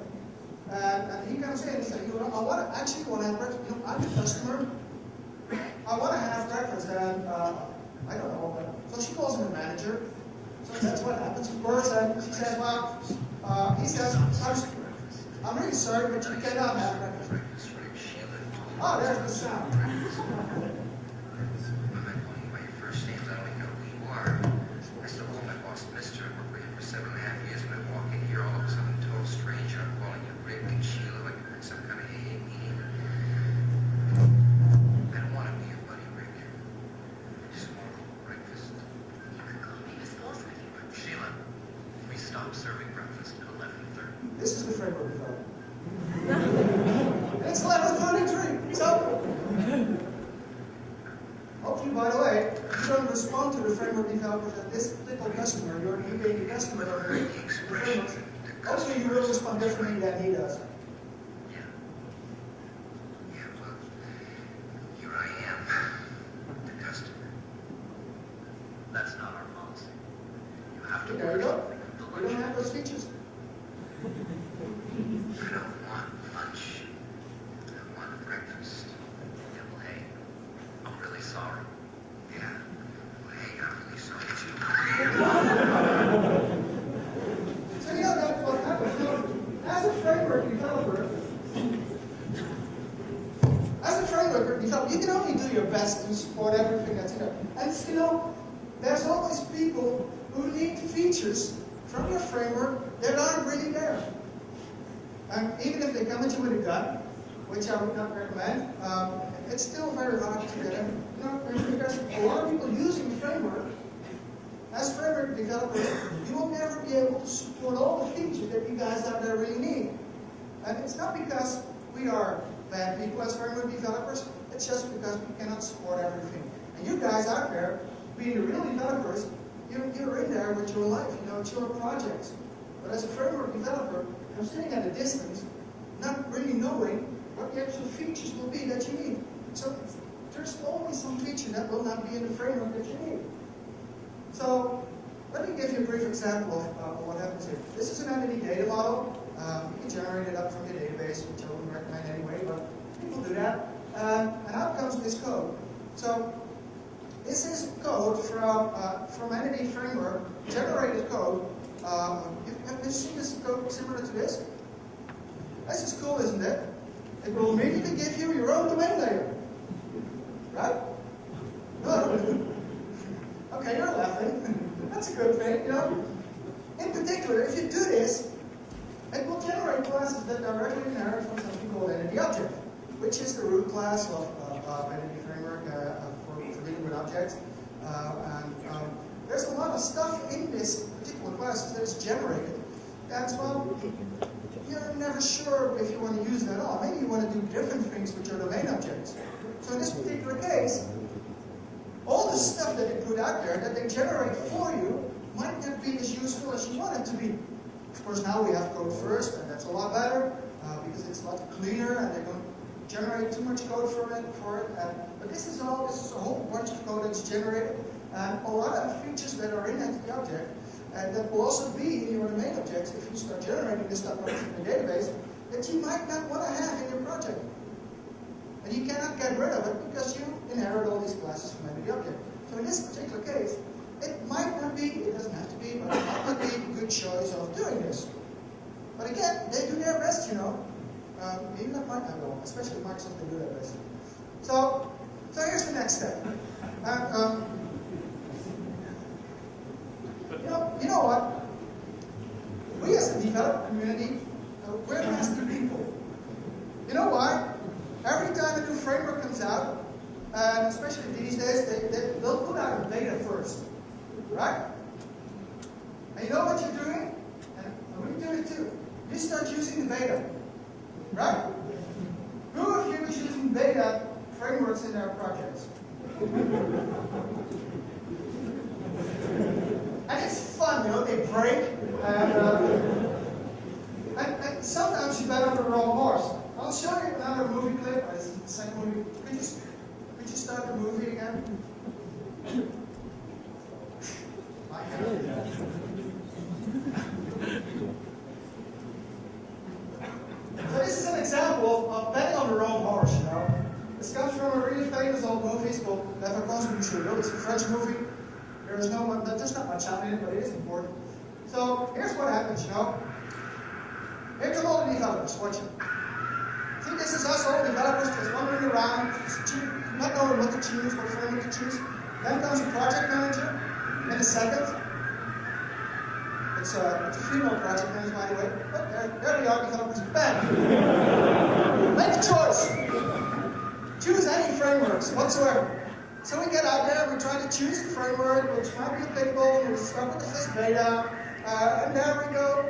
And he comes in and says, I actually want to have breakfast. I'm the customer. I want to have breakfast. And I don't know. So she calls him a manager. So that's what happens, of course. And she says, well, he says, I'm really sorry, but you cannot have breakfast. Oh, there's the sound. I still call my boss Mr. I've worked with him for 7.5 years, and I walk in here all of a sudden, total stranger. I'm calling you Rick and Sheila like I'm in some kind of AA meeting. I don't want to be your buddy, Rick. I just want to cook breakfast. You could call me Miss Wilson if you want. Sheila, we stop serving breakfast at 11:30. This is the framework development. It's 11:33. So, hopefully, by the way, you don't respond to the framework developers that this little customer, you're being the customer of the framework. Hopefully, you will respond differently than he does. Yeah, well, here I am, the customer. That's not our policy. You have to There you go. the We don't lunch. have those features. I don't want lunch. I want breakfast. Yeah, well, hey, I'm really sorry. Yeah. Well, hey, I'm really sorry too. So that's what happens. As a framework developer, you can only do your best to support everything that's in there. And still, there's always people who need features from your framework that aren't really there. And even if they come at you with a gun, which I would not recommend, it's still very hard to get in. You know, because a lot of people using the framework, as framework developers, you will never be able to support all the features that you guys out there really need. And it's not because we are bad people as framework developers, it's just because we cannot support everything. And you guys out there, being the real developers, you're in there with your life, you know, it's your projects. But as a framework developer, I'm sitting at a distance, not really knowing what the actual features will be that you need. So there's always some feature that will not be in the framework that you need. So let me give you a brief example of what happens here. This is an entity data model. You can generate it up from your database, which I wouldn't recommend anyway, but people do that. And out comes this code. So this is code from entity framework, generated code. Have you seen this code similar to this? This is cool, isn't it? It will immediately give you your own domain layer. Right? No. Okay, you're laughing. That's a good thing, you know. In particular, if you do this, it will generate classes that directly inherit from something called entity object, which is the root class of entity framework for dealing with objects. There's a lot of stuff in this particular class that is generated. That's well, you're never sure if you want to use it at all. Maybe you want to do different things with your domain objects. So in this particular case, all the stuff that they put out there that they generate for you might not be as useful as you want it to be. Of course, now we have code first, and that's a lot better because it's a lot cleaner, and they don't generate too much code for it. But this is a whole bunch of code that's generated, and a lot of features that are in entity object, and that will also be in your domain objects if you start generating this stuff from the database that you might not want to have in your project. And you cannot get rid of it because you inherit all these classes from entity object. So in this particular case, it might not be, it doesn't have to be, but it might not be a good choice of doing this. But again, they do their best, you know. Even at Microsoft, especially Microsoft, they do their best. So here's the next step. You know what? We as a developer community, we're master people. You know why? Every time a new framework comes out, and especially these days, they'll put out a beta first, right? And you know what you're doing? And we do it too. You start using the beta, right? Who of you is using beta frameworks in their projects? And it's fun, you know, they break, and sometimes you bet on the wrong horse. I'll show you another movie clip. This is the second movie. Could you start the movie again? So this is an example of betting on the wrong horse, you know. This comes from a really famous old movie. It's called La Vacances du Chariot. It's a French movie. There's not much happening, but it is important. So here's what happens, you know. Here come all the developers, watch it. See, this is us, all developers, just wandering around, not knowing what to choose, what framework to choose. Then comes a project manager in a second. It's a female project manager, by the way. But there we are, developers. Bam! Make a choice. Choose any frameworks whatsoever. So we get out there, we try to choose a framework which might be applicable, we start with the first beta, and there we go.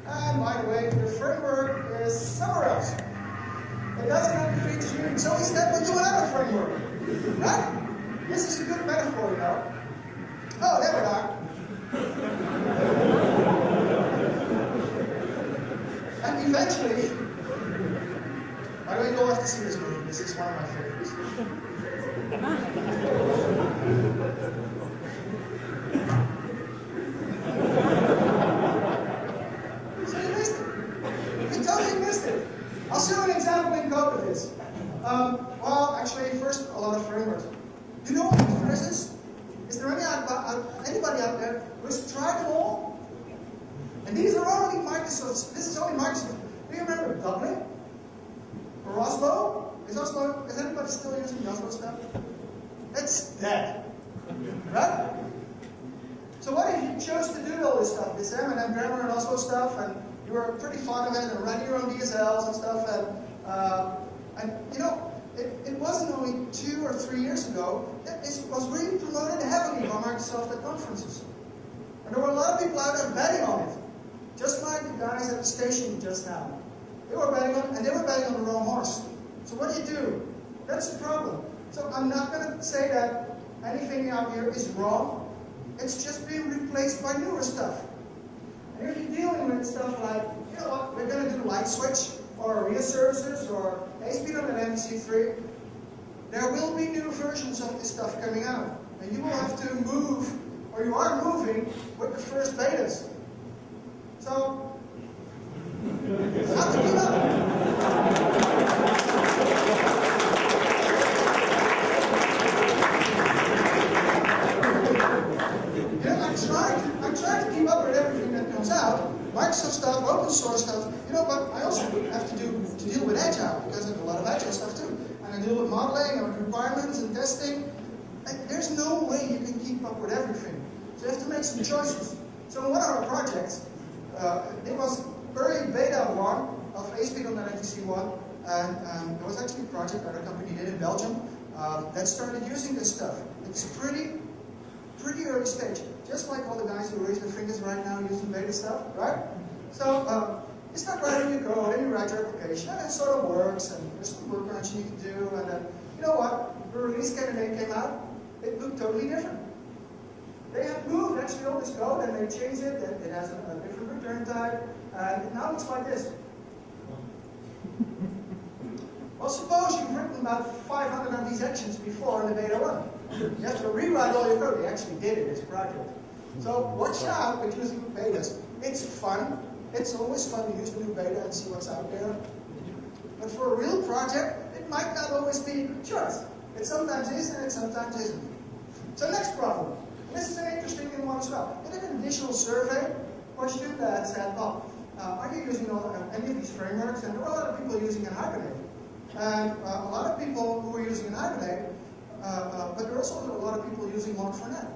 And by the way, the framework is somewhere else. It doesn't have the features you need, so instead we'll do another framework. Right? This is a good metaphor, you know. Oh, there we are. And eventually, by the way, you'll have to see this movie. This is one of my favorites. So you missed it. You totally missed it. I'll show you an example in code of this. Well, actually, first, a lot of frameworks. Do you know what this is? Is there anybody out there who has tried them all? And these are only Microsoft. This is only Microsoft. Do you remember Dublin? Or Oslo? Is anybody still using the Oslo stuff? It's dead. Right? So what if you chose to do all this stuff, this M&M grammar and Oslo stuff, and you were pretty fond of it and running your own DSLs and stuff, and you know, it wasn't only 2 or 3 years ago, it was really promoted heavily by Microsoft at conferences. And there were a lot of people out there betting on it. Just like the guys at the station just now. They were betting on, and they were betting on the wrong horse. So what do? That's the problem. So I'm not going to say that anything out here is wrong. It's just being replaced by newer stuff. And if you're dealing with stuff like, you know what, we're going to do light switch, or ARIA services, or ASP.NET MVC3, there will be new versions of this stuff coming out. And you will have to move, or you are moving, with the first betas. So, how to keep up? I'm trying to keep up with everything that comes out. Microsoft stuff, open source stuff, you know, but I also have to deal with Agile, because I do a lot of Agile stuff too. And I deal with modeling and with requirements and testing. And there's no way you can keep up with everything. So you have to make some choices. So in one of our projects, it was early beta 1 of ASP.NET MVC1, and there was actually a project that a company did in Belgium that started using this stuff. It's pretty early stage, just like all the guys who raise their fingers right now using beta stuff, right? So you start writing your code and you write your application, and it sort of works, and there's some workarounds you need to do, and then, you know what, the release candidate came out, it looked totally different. They have moved actually all this code, and they changed it, it has a different return type, and it now looks like this. Well, suppose you've written about 500 of these actions before in the beta 1. You have to rewrite all your code. They actually did it as a project. So watch out with using betas. It's fun. It's always fun to use the new beta and see what's out there. But for a real project, it might not always be a good choice. It sometimes is and it sometimes isn't. So next problem. This is an interesting one as well. I did an additional survey, question that said, well, are you using any of these frameworks? And there were a lot of people using an Hibernate. And a lot of people who were using an Hibernate, but there were also a lot of people using Log4Net.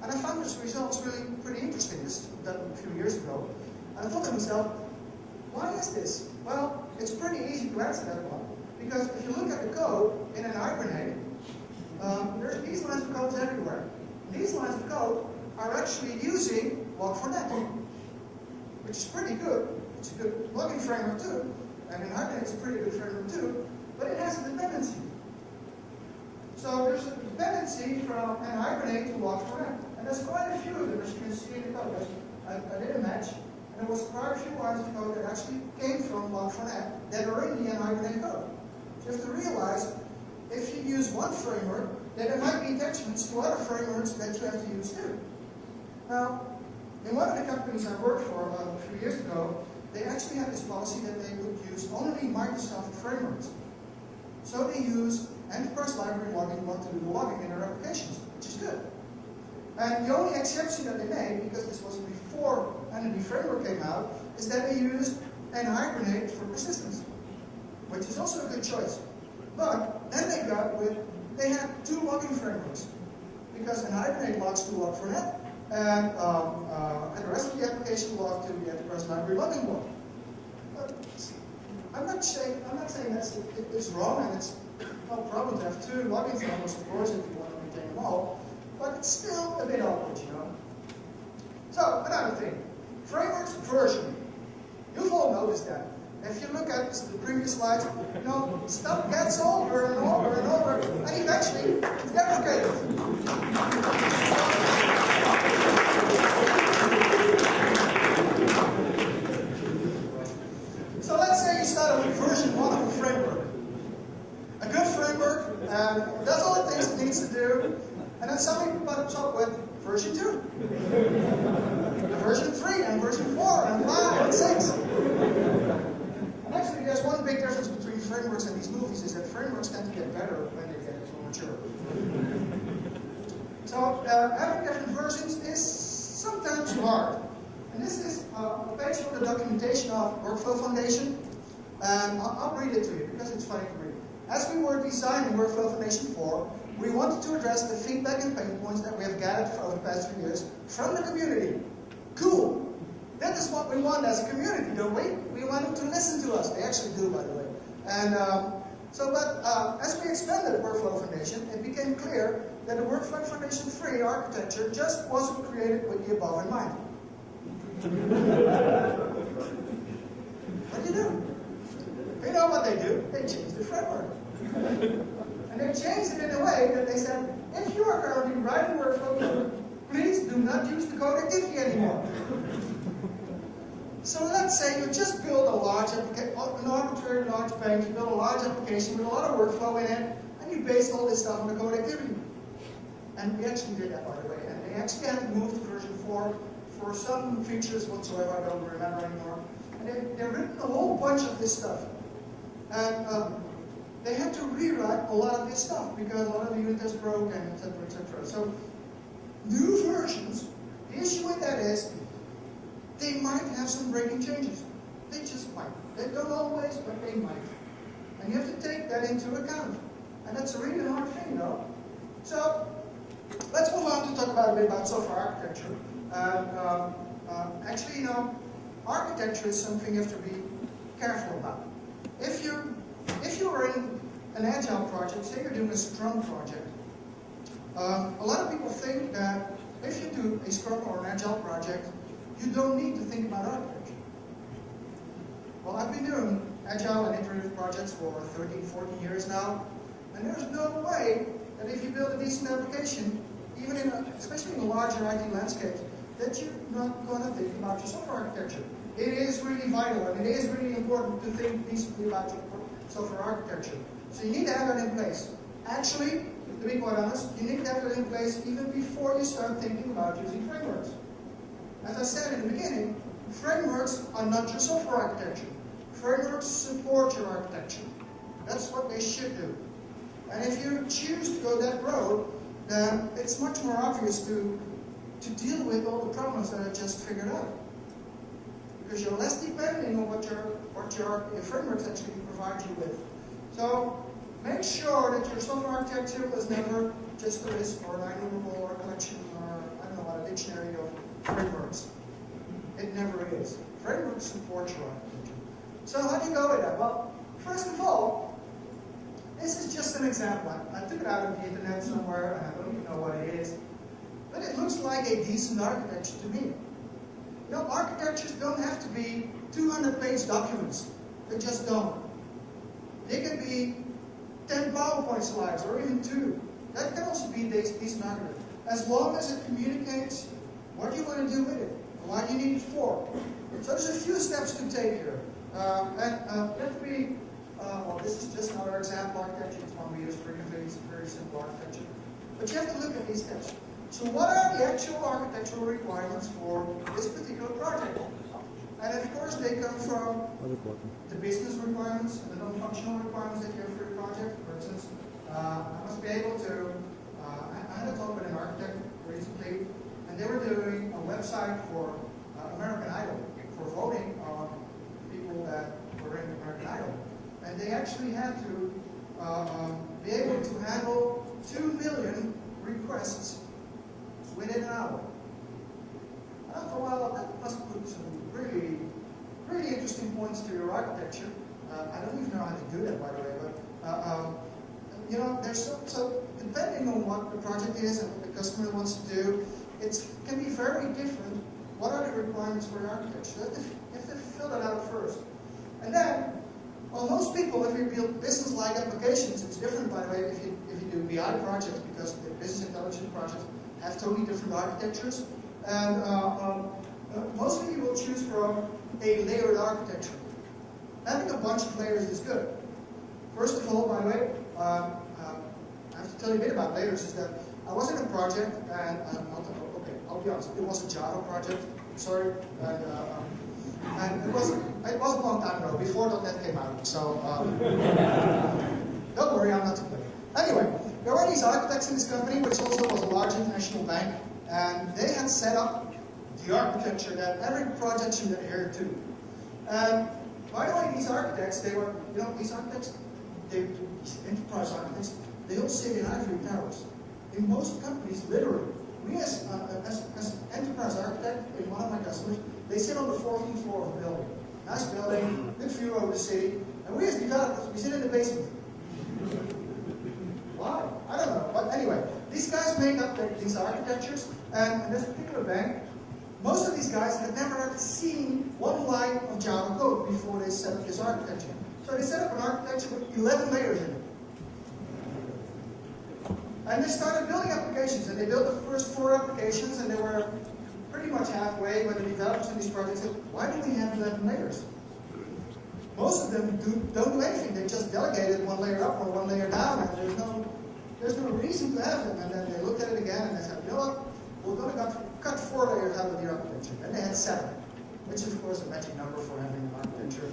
And I found these results really pretty interesting. This was done a few years ago. And I thought to myself, why is this? Well, it's pretty easy to answer that one. Because if you look at the code in an Hibernate, there's these lines of code everywhere. These lines of code are actually using Log4Net, which is pretty good. It's a good logging framework too. And in Hibernate, it's a pretty good framework too. But it has a dependency. So there's a dependency from an Hibernate to Log4Net. And there's quite a few of them, as you can see in the code. I did a match, and there was quite a few lines of code that actually came from Log4Net that are in the Hibernate code. So you have to realize, if you use one framework, then there might be attachments to other frameworks that you have to use too. Now, in one of the companies I worked for a few years ago, they actually had this policy that they would use only Microsoft frameworks. So they use Enterprise Library Logging 1 to do the logging in their applications, which is good. And the only exception that they made, because this was before Entity Framework came out, is that they used an Hibernate for persistence, which is also a good choice. But then they had two logging frameworks, because an Hibernate logs to Log4Net, and the rest of the application logged to the Enterprise Library Logging 1. I'm not saying it's wrong, and it's no problem to have two logging frameworks, of course, if you want to maintain them all, but it's still a bit awkward, you know. So, another thing, frameworks version. You've all noticed that. If you look at the previous slides, you know, stuff gets older and older and older, and eventually it's deprecated. So let's say you start with version 1 of a framework. A good framework, does all the things it needs to do, and then somebody comes up with version 2. And version 3, and version 4, and 5, and 6. And actually, there's one big difference between frameworks and these movies, is that frameworks tend to get better when they get more mature. So having different versions is sometimes hard. And this is a page from the documentation of Workflow Foundation. And I'll read it to you because it's funny to read. As we were designing Workflow Foundation 4, We wanted to address the feedback and pain points that we have gathered over the past 3 years from the community. Cool. That is what we want as a community, don't we? We want them to listen to us. They actually do, by the way. And as we expanded the Workflow Foundation, it became clear that the Workflow Foundation free architecture just wasn't created with the above in mind. What do? You know what they do? They change the framework. And they changed it in a way that they said, if you are currently writing workflow code, please do not use the code activity anymore. So let's say you just build a large application, an arbitrary large bank, you build a large application with a lot of workflow in it, and you base all this stuff on the code activity. And we actually did that, by the way. And they actually had to move to version 4 for some features whatsoever, I don't remember anymore. And they've written a whole bunch of this stuff. And they had to rewrite a lot of this stuff because a lot of the unit tests broke and etc. etc. So new versions, the issue with that is they might have some breaking changes. They just might. They don't always, but they might. And you have to take that into account. And that's a really hard thing, though. So let's move on to talk about a bit about software architecture. Actually, you know, architecture is something you have to be careful about. If you are in an agile project, say you're doing a Scrum project, a lot of people think that if you do a Scrum or an agile project, you don't need to think about architecture. Well, I've been doing agile and iterative projects for 13, 14 years now, and there's no way that if you build a decent application, even in especially in a larger IT landscape, that you're not going to think about your software architecture. It is really vital, and it is really important to think decently about your software architecture. So you need to have that in place. Actually, to be quite honest, you need to have that in place even before you start thinking about using frameworks. As I said in the beginning, frameworks are not your software architecture. Frameworks support your architecture. That's what they should do. And if you choose to go that road, then it's much more obvious to deal with all the problems that I just figured out. Because you're less depending on what your frameworks actually provide you with. So make sure that your software architecture is never just a list or an enumerable or a collection or I don't know what, a dictionary of frameworks. It never is. Frameworks support your architecture. So how do you go with that? Well, first of all, this is just an example. I took it out of the internet somewhere and I don't even know what it is. But it looks like a decent architecture to me. You know, architectures don't have to be 200-page documents. They just don't. They can be 10 PowerPoint slides or even 2. That can also be a decent architecture. As long as it communicates what you want to do with it, what you need it for. So there's a few steps to take here. You have to be, well, this is just another example architecture. It's one we use frequently. It's a very simple architecture. But you have to look at these steps. So what are the actual architectural requirements for this particular project? And of course they come from the business requirements and the non-functional requirements that you have for your project. For instance, I must be able to, I had a talk with an architect recently, and they were doing a website for American Idol, for voting on people that were in American Idol. And they actually had to be able to handle 2 million requests within an hour. And I thought, well, that must put some really, really interesting points to your architecture. I don't even know how to do that, by the way, but you know, there's so depending on what the project is and what the customer wants to do, it can be very different. What are the requirements for your architecture? You have to fill that out first. And then, well, most people, if you build business-like applications, it's different, by the way, if you do BI projects, because the business intelligence projects have totally different architectures. And mostly you will choose from a layered architecture. Having a bunch of layers is good. First of all, by the way, I have to tell you a bit about layers, is that I was in a project, and I'll be honest, it was a Java project, sorry, and it was a long time ago, before .NET came out, so don't worry, I'm not to blame. Anyway, there were these architects in this company, which also was a large international bank, and they had set up the architecture that every project should adhere to. And by the way, these architects, they were, you know, these architects, these enterprise architects, they all sit in ivory towers. In most companies, literally, we as enterprise architect in one of my customers, they sit on the 14th floor of the building. Nice building, good view over the city, and we as developers, we sit in the basement. Why? I don't know. But anyway, these guys make up these architectures, and in this particular bank, most of these guys had never ever seen one line of Java code before they set up this architecture. So they set up an architecture with 11 layers in it. And they started building applications, and they built the first 4 applications, and they were pretty much halfway when the developers in these projects said, why do we have 11 layers? Most of them don't do anything. They just delegated one layer up or one layer down, and there's no reason to have them. And then they looked at it again, and they said, you know what? We're going to cut 4 layers out of the architecture. And they had 7, which is, of course, a magic number for having an architecture.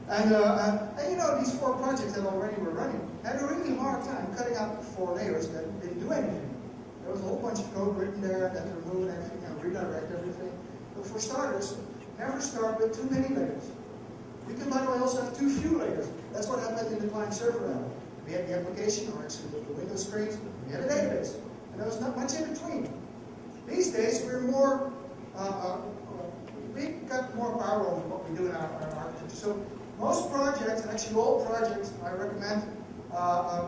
And you know, these 4 projects that already were running had a really hard time cutting out 4 layers that didn't do anything. There was a whole bunch of code written there that removed everything and redirect everything. But for starters, never start with too many layers. You can, by the way, also have too few layers. That's what happened in the client-server level. We had the application, or actually the Windows screens, we had a database. And there was not much in between. These days, we're more, we got more power over what we do in our architecture. So most projects, and actually all projects, I recommend,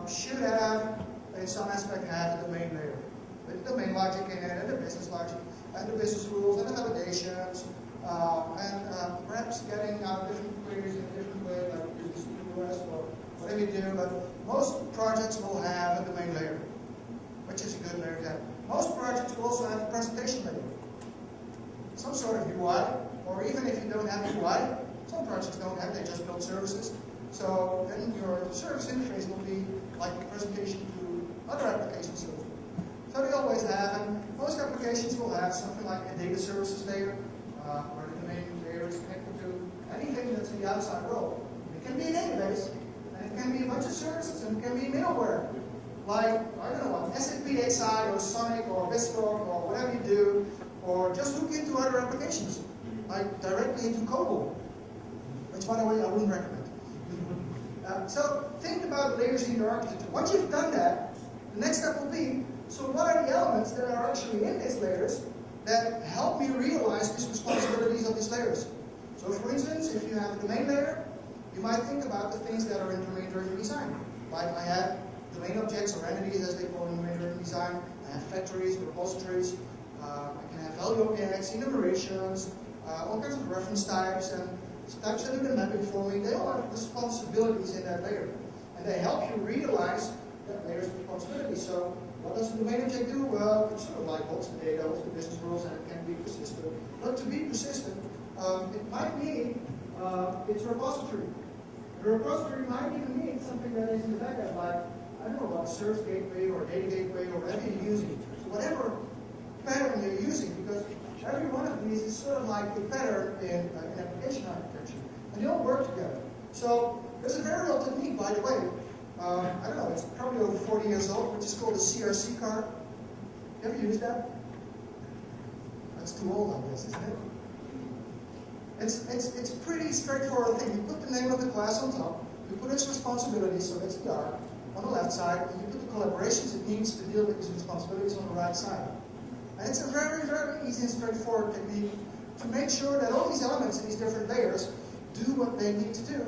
should have, in some aspect, have a domain layer. With the domain logic in it, and the business logic, and the business rules, and the validations, and perhaps getting out different queries in a different way, like business US or whatever you do. But most projects will have a domain layer, which is a good layer to have. Most projects will also have a presentation layer. Some sort of UI, or even if you don't have UI, some projects don't have, they just build services. So then your service interface will be like a presentation to other applications. So they always have, and most applications will have something like a data services layer, where the domain layer is connected to anything that's in the outside world. It can be a database, and it can be a bunch of services, and it can be middleware. Like, I don't know, SAP XI or Sonic or Bistalk or whatever you do, or just hook into other applications, like directly into COBOL, which, by the way, I wouldn't recommend. So think about layers in your architecture. Once you've done that, the next step will be, so what are the elements that are actually in these layers that help me realize these responsibilities of these layers? So for instance, if you have a domain layer, you might think about the things that are in domain-driven design. Like I have domain objects or entities, as they call in domain-driven design. I have factories, repositories. I can have value objects, enumerations, all kinds of reference types, and types that do the mapping for me. They all have responsibilities in that layer. And they help you realize that layer's responsibilities. So what does a domain object do? Well, it's sort of like holds the data, holds the business rules, and it can be persistent. But to be persistent, it might mean its repository. The repository might even mean something that is in the backend, like, I don't know, like service gateway or data gateway or whatever you're using. So whatever pattern you're using, because every one of these is sort of like a pattern in application architecture. And they all work together. So there's a very old technique, by the way. I don't know, it's probably over 40 years old, which is called a CRC card. You ever used that? That's too old, I guess, isn't it? It's a pretty straightforward thing. You put the name of the class on top, you put its responsibilities, so that's the R, on the left side, and you put the collaborations it needs to deal with its responsibilities on the right side. And it's a very, very easy and straightforward technique to make sure that all these elements in these different layers do what they need to do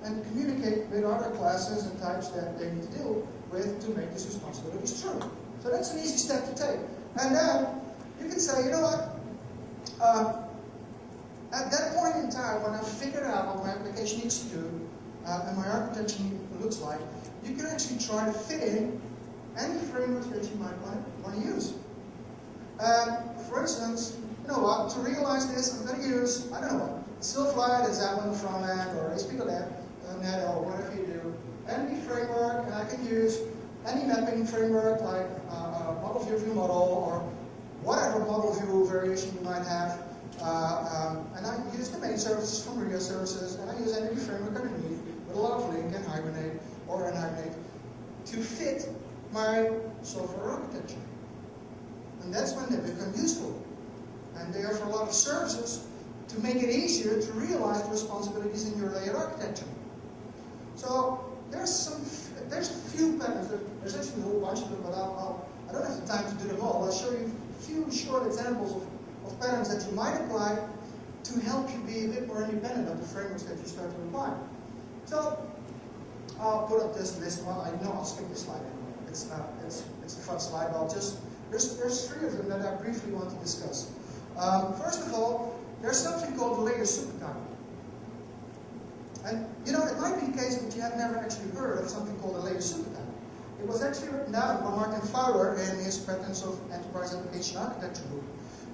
and communicate with other classes and types that they need to deal with to make these responsibilities true. So that's an easy step to take. And then you can say, you know what, at that point in time when I've figured out what my application needs to do and my architecture looks like, you can actually try to fit in any frameworks that you might want to use. For instance, you know what, to realize this, I'm going to use, I don't know what, Silverlight as that one from that, or ASP.NET, or whatever you do, any framework, and I can use any mapping framework like model view model, or whatever model view variation you might have. And I use domain services from Rio services, and I use any framework underneath with a lot of link and hibernate or unhibernate to fit my software architecture. And that's when they become useful. And they offer a lot of services to make it easier to realize the responsibilities in your layered architecture. So there's a few patterns. There's actually a whole bunch of them, but I don't have the time to do them all. I'll show you a few short examples of patterns that you might apply to help you be a bit more independent of the frameworks that you start to apply. So I'll put up this list. Well, I know I'll skip this slide anyway. It's a fun slide. There's three of them that I briefly want to discuss. First of all, there's something called the layer supertype. And you know, it might be the case that you have never actually heard of something called a layer supertype. It was actually written down by Martin Fowler in his Patterns of Enterprise Application Architecture book.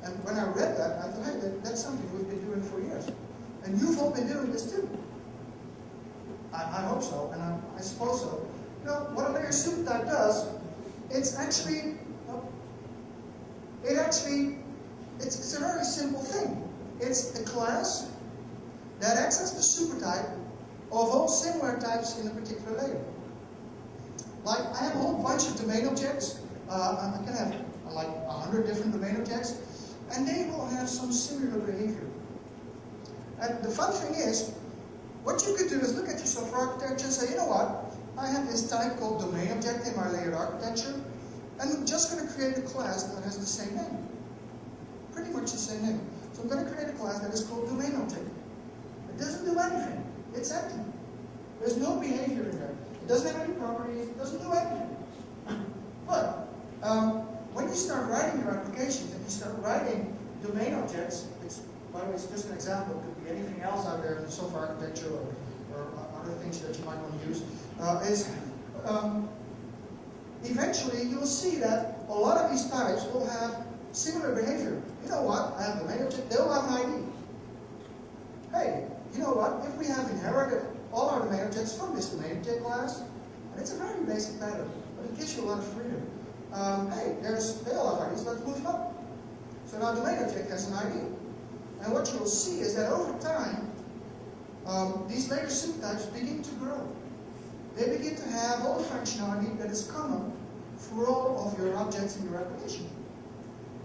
And when I read that, I thought, hey, that's something we've been doing for years. And you've all been doing this too. I hope so, and I suppose so. You know, what a layer supertype does, it's a very simple thing. It's a class that acts as the supertype of all similar types in a particular layer. Like, I have a whole bunch of domain objects. I can have like 100 different domain objects, and they will have some similar behavior. And the fun thing is, what you could do is look at your software architecture and say, you know what, I have this type called domain object in my layered architecture, and I'm just going to create a class that has the same name. Pretty much the same name. So I'm going to create a class that is called domain object. It doesn't do anything. It's empty. There's no behavior in there. It doesn't have any properties. It doesn't do anything. But when you start writing your applications and you start writing domain objects, which, by the way, is just an example. It could be anything else out there in the software architecture or other things that you might want to use. Eventually you'll see that a lot of these types will have similar behavior. You know what? I have a domain object. They'll have an ID. Hey, you know what? If we have inherited all our domain objects from this domain object class, and it's a very basic pattern, but it gives you a lot of freedom. Hey, they all have IDs. Let's move them up. So now domain object has an ID. And what you will see is that over time, these layer supertypes begin to grow. They begin to have all the functionality that is common for all of your objects in your application.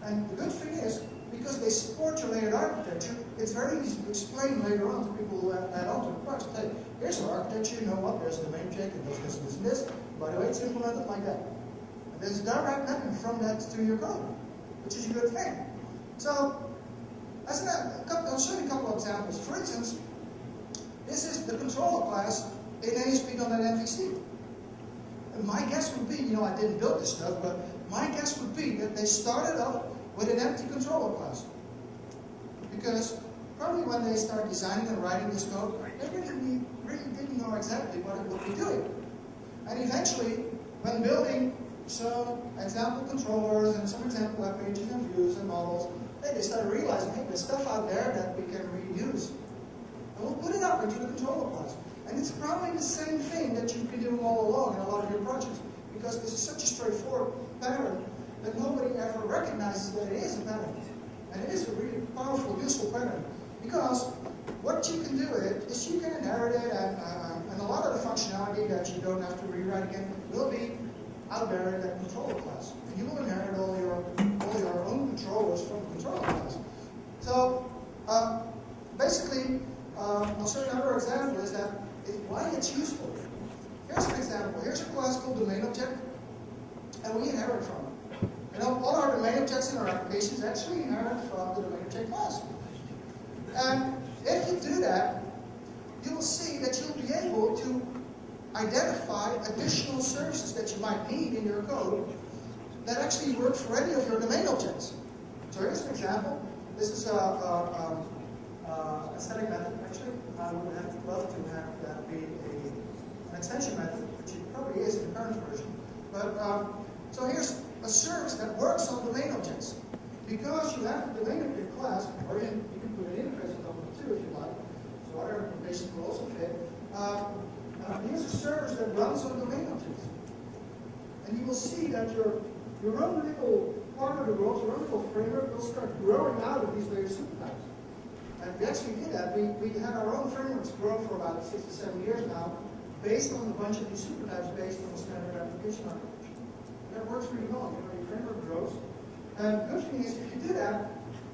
And the good thing is, because they support your layered architecture, it's very easy to explain later on to people who add on to the project. Hey, here's our architecture, you know what, there's a domain object, it does this and this and this. By the way, it's implemented like that. And there's a direct mapping from that to your code, which is a good thing. So, I'll show you a couple of examples. For instance, this is the controller class in ASP.NET MVC. And my guess would be, you know, I didn't build this stuff, but my guess would be that they started up with an empty controller class. Because probably when they start designing and writing this code, they really didn't know exactly what it would be doing. And eventually, when building some example controllers and some example web pages and views and models, they started realizing, hey, there's stuff out there that we can reuse. And we'll put it up into the controller class. And it's probably the same thing that you've been doing all along in a lot of your projects. Because this is such a straightforward pattern that nobody ever recognizes that it is a pattern. And it is a really powerful, useful pattern. Because what you can do with it is you can inherit it, and a lot of the functionality that you don't have to rewrite again will be out there in that controller class. And you will inherit all your own controllers from the controller class. So basically, I'll show you another example is that why it's useful. Here's an example. Here's a class called domain object, and we inherit from it. You know, all our domain objects in our applications actually inherit from the domain object class. And if you do that, you will see that you'll be able to identify additional services that you might need in your code that actually work for any of your domain objects. So here's an example. This is a static method, actually. I would have loved to have that be an extension method, which it probably is in the current version. But so here's a service that works on domain objects. Because you have the domain object class, or you can put an interface on top of it too if you like, so other implementations will also fit. Here's a service that runs on domain objects. And you will see that your own little part of the world, your own little framework will start growing out of these layer supertypes. And we actually did that. We had our own frameworks grow for about 6 to 7 years now, based on a bunch of these supertypes based on the standard application architecture. And that works pretty well. You know, your framework grows. And the good thing is, if you do that,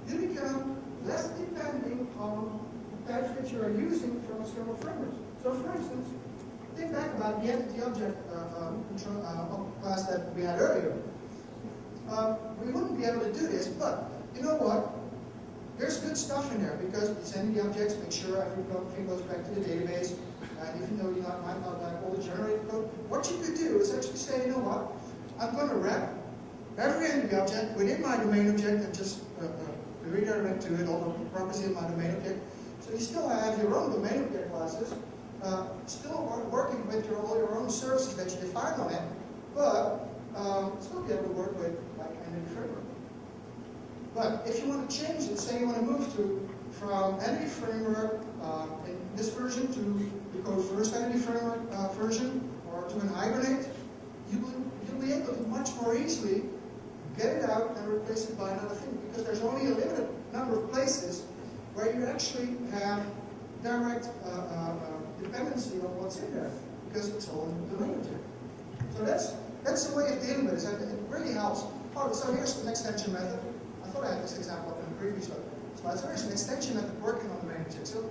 you become less depending on the types that you are using from external frameworks. So for instance, think back about the entity object class that we had earlier. We wouldn't be able to do this, but you know what? There's good stuff in there because these entity objects make sure everything goes back to the database. And even though you might not like all the generated code, what you could do is actually say, you know what? I'm going to wrap every entity object within my domain object and just redirect to it all the properties in my domain object. So you still have your own domain object classes, still working with all your own services that you define on it, but still be able to work with like entity framework. But if you want to change it, say you want to move from entity framework in this version to the code first entity framework version, or to an hibernate, you'll be able to much more easily get it out and replace it by another thing, because there's only a limited number of places where you actually have direct dependency on what's in there, because it's all in the domain object. So that's the way of dealing with it, and it really helps. Oh, so here's an extension method. I thought I had this example in the previous slide. So here's an extension method working on the domain object. So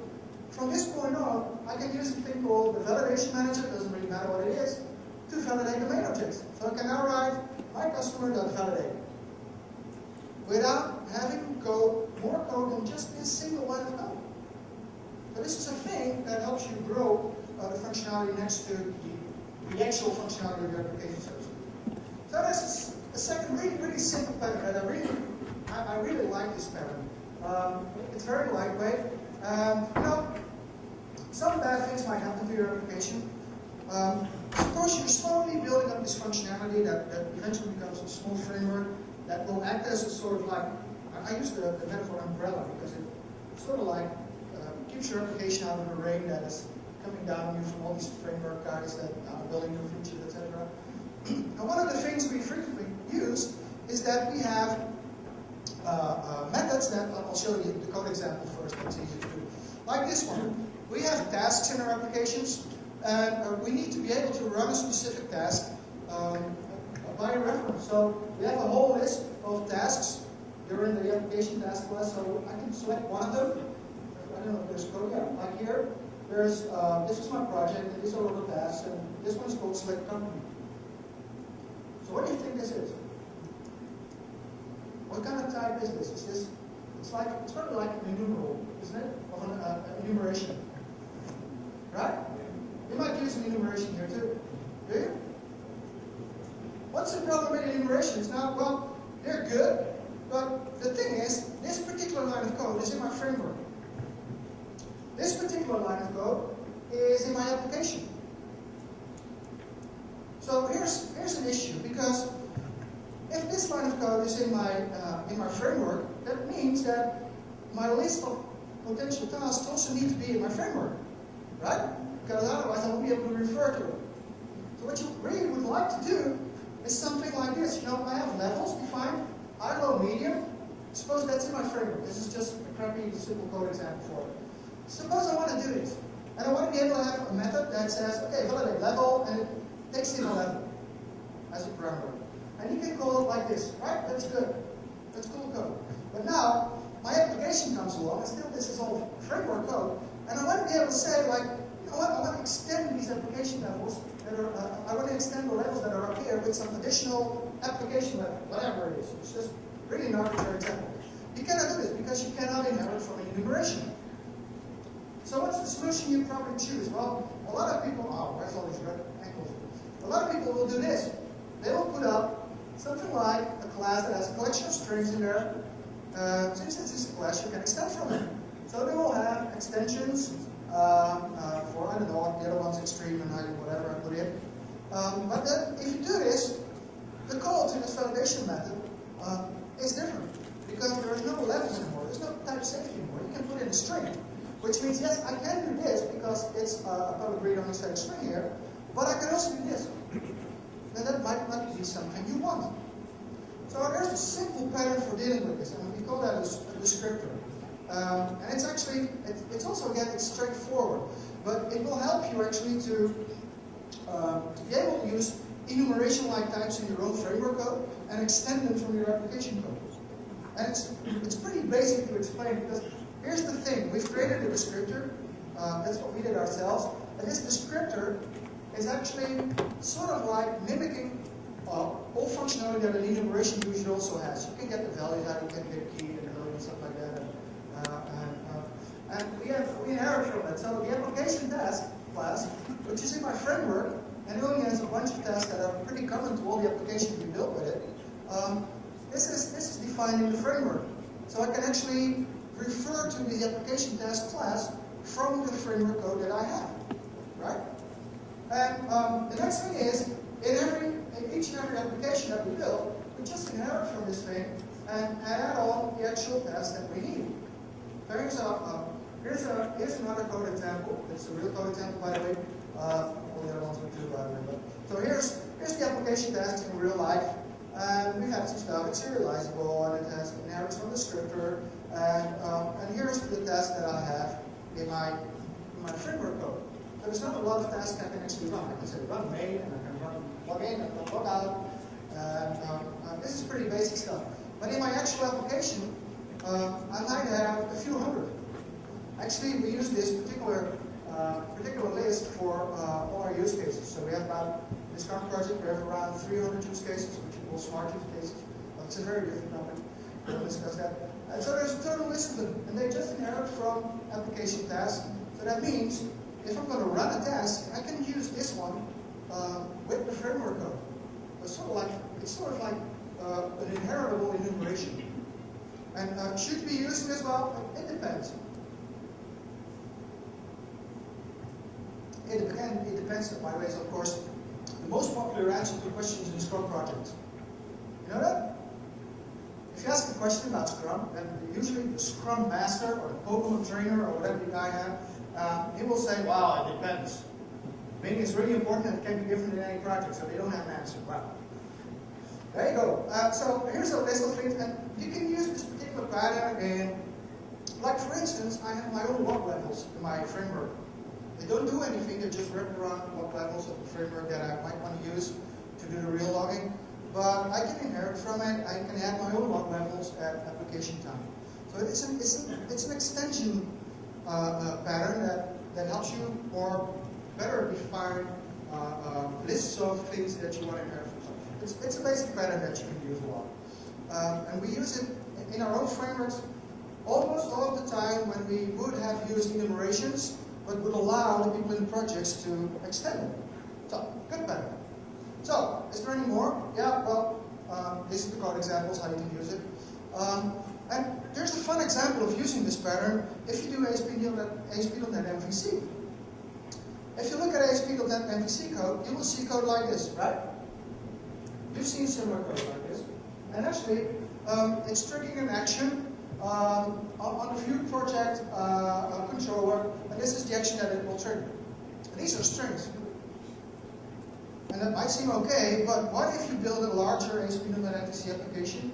from this point on, I can use a thing called the validation manager, doesn't really matter what it is, to validate domain objects. So I can now write my customer.validate without having to go more code than just this single line of code. So this is a thing that helps you grow the functionality next to the actual functionality of your application service. So this is a second really simple pattern that I really like this pattern. It's very lightweight. You know, some bad things might happen to your application. Of course, you're slowly building up this functionality that eventually becomes a small framework that will act as a sort of like, I use the metaphor umbrella because it sort of like keeps your application out of the rain that is coming down on you from all these framework guys that are building new features, etc. And one of the things we frequently use is that we have methods that, I'll show you the code example first, that's easy to do. Like this one. We have tasks in our applications, and we need to be able to run a specific task by a reference. So we have a whole list of tasks during the application task class, so I can select one of them. I don't know if there's code, yeah, like here. There's, this is my project, and these are all the tasks, and this one is called select company. So what do you think this is? What kind of type is this? Is this, it's sort of like an enumerable, isn't it? Of an enumeration. Right? You might use an enumeration here too. Do you? What's the problem with enumerations? Now, well, they're good, but the thing is, this particular line of code is in my framework. This particular line of code is in my application. So here's an issue, because if this line of code is in my framework, that means that my list of potential tasks also need to be in my framework, right? Because otherwise I won't be able to refer to it. So what you really would like to do is something like this. You know, I have levels defined, high, low, medium. Suppose that's in my framework. This is just a crappy, simple code example for it. Suppose I want to do this, and I want to be able to have a method that says, okay, validate level, and it takes in a level as a parameter. And you can call it like this, right? That's good. That's cool code. But now, my application comes along, and still this is all framework code, and I want to be able to say, like, you know what, I want to extend these application levels, that are, I want to extend the levels that are up here with some additional application level, whatever it is. It's just really an arbitrary example. You cannot do this because you cannot inherit from an enumeration. So what's the solution you probably choose? Well, a lot of people, oh, where's all these red ankles? A lot of people will do this. They will put up something like a class that has a collection of strings in there. Since this is a class, you can extend from it. So they will have extensions for, I don't know, the other one's extreme and whatever I put in. But then, if you do this, the call to this validation method is different. Because there is no levels anymore. There's no type safety anymore. You can put in a string. Which means, yes, I can do this because it's a public read-only static string here, but I can also do this. Then that might not be something you want. So there's a simple pattern for dealing with this, and we call that a descriptor. And it's actually, it's also, again, it's straightforward, but it will help you actually to be able to use enumeration-like types in your own framework code and extend them from your application code. And it's pretty basic to explain, because here's the thing. We've created a descriptor. That's what we did ourselves. And this descriptor is actually sort of like mimicking all functionality that an enumeration usually also has. You can get the values out, you can get a key and a value and stuff like that. And we inherit from it. So the application task class, which is in my framework, and it only has a bunch of tasks that are pretty common to all the applications we built with it. This is defined in the framework. So I can actually refer to the application task class from the framework code that I have, right? And the next thing is, in each and every application that we build, we just inherit from this thing and add on the actual task that we need. So here's another code example. It's a real code example, by the way. All the other ones were too, by the way. So here's the application tasks in real life. And we have some stuff. It's serializable, and it has inherits from the scripter. And here's the task that I have in my framework code. So there's not a lot of tasks I can actually run. I can say run main, and I can run log in, and log out. And this is pretty basic stuff. But in my actual application, I might have a few hundred. Actually, we use this particular list for all our use cases. So we have about, in this current project, we have around 300 use cases, which we call smart use cases. It's a very different topic. We'll discuss that. And so there's a total list of them, and they just inherit from application tasks. So that means if I'm going to run a task, I can use this one with the framework code. It's sort of like an inheritable enumeration. And should we be using as well? It depends. It depends, by the way, is of course the most popular answer to questions in Scrum projects. You know that? If you ask a question about Scrum, then usually the Scrum Master or the Pokemon trainer or whatever the guy has, he will say, wow, it depends. Meaning it's really important and it can be different in any project, so they don't have an answer. Wow. There you go. So here's a list of things, and you can use this particular pattern in, like for instance, I have my own log levels in my framework. They don't do anything, they're just wrapped around log levels of the framework that I might want to use to do the real logging. But I can inherit from it, I can add my own log levels at application time. So it's an extension pattern that helps you or better define lists of things that you want to inherit from. It's a basic pattern that you can use a lot. And we use it in our own frameworks almost all of the time when we would have used enumerations, but would allow the people in the projects to extend it. So, good pattern. So, is there any more? Yeah, well, this is the code examples, how you can use it. And there's a fun example of using this pattern if you do ASP.NET MVC. If you look at ASP.NET MVC code, you will see code like this, right? You've seen similar code like this. And actually, it's triggering an action on the view project controller, and this is the action that it will trigger. And these are strings. And that might seem okay, but what if you build a larger ASP.NET MVC application?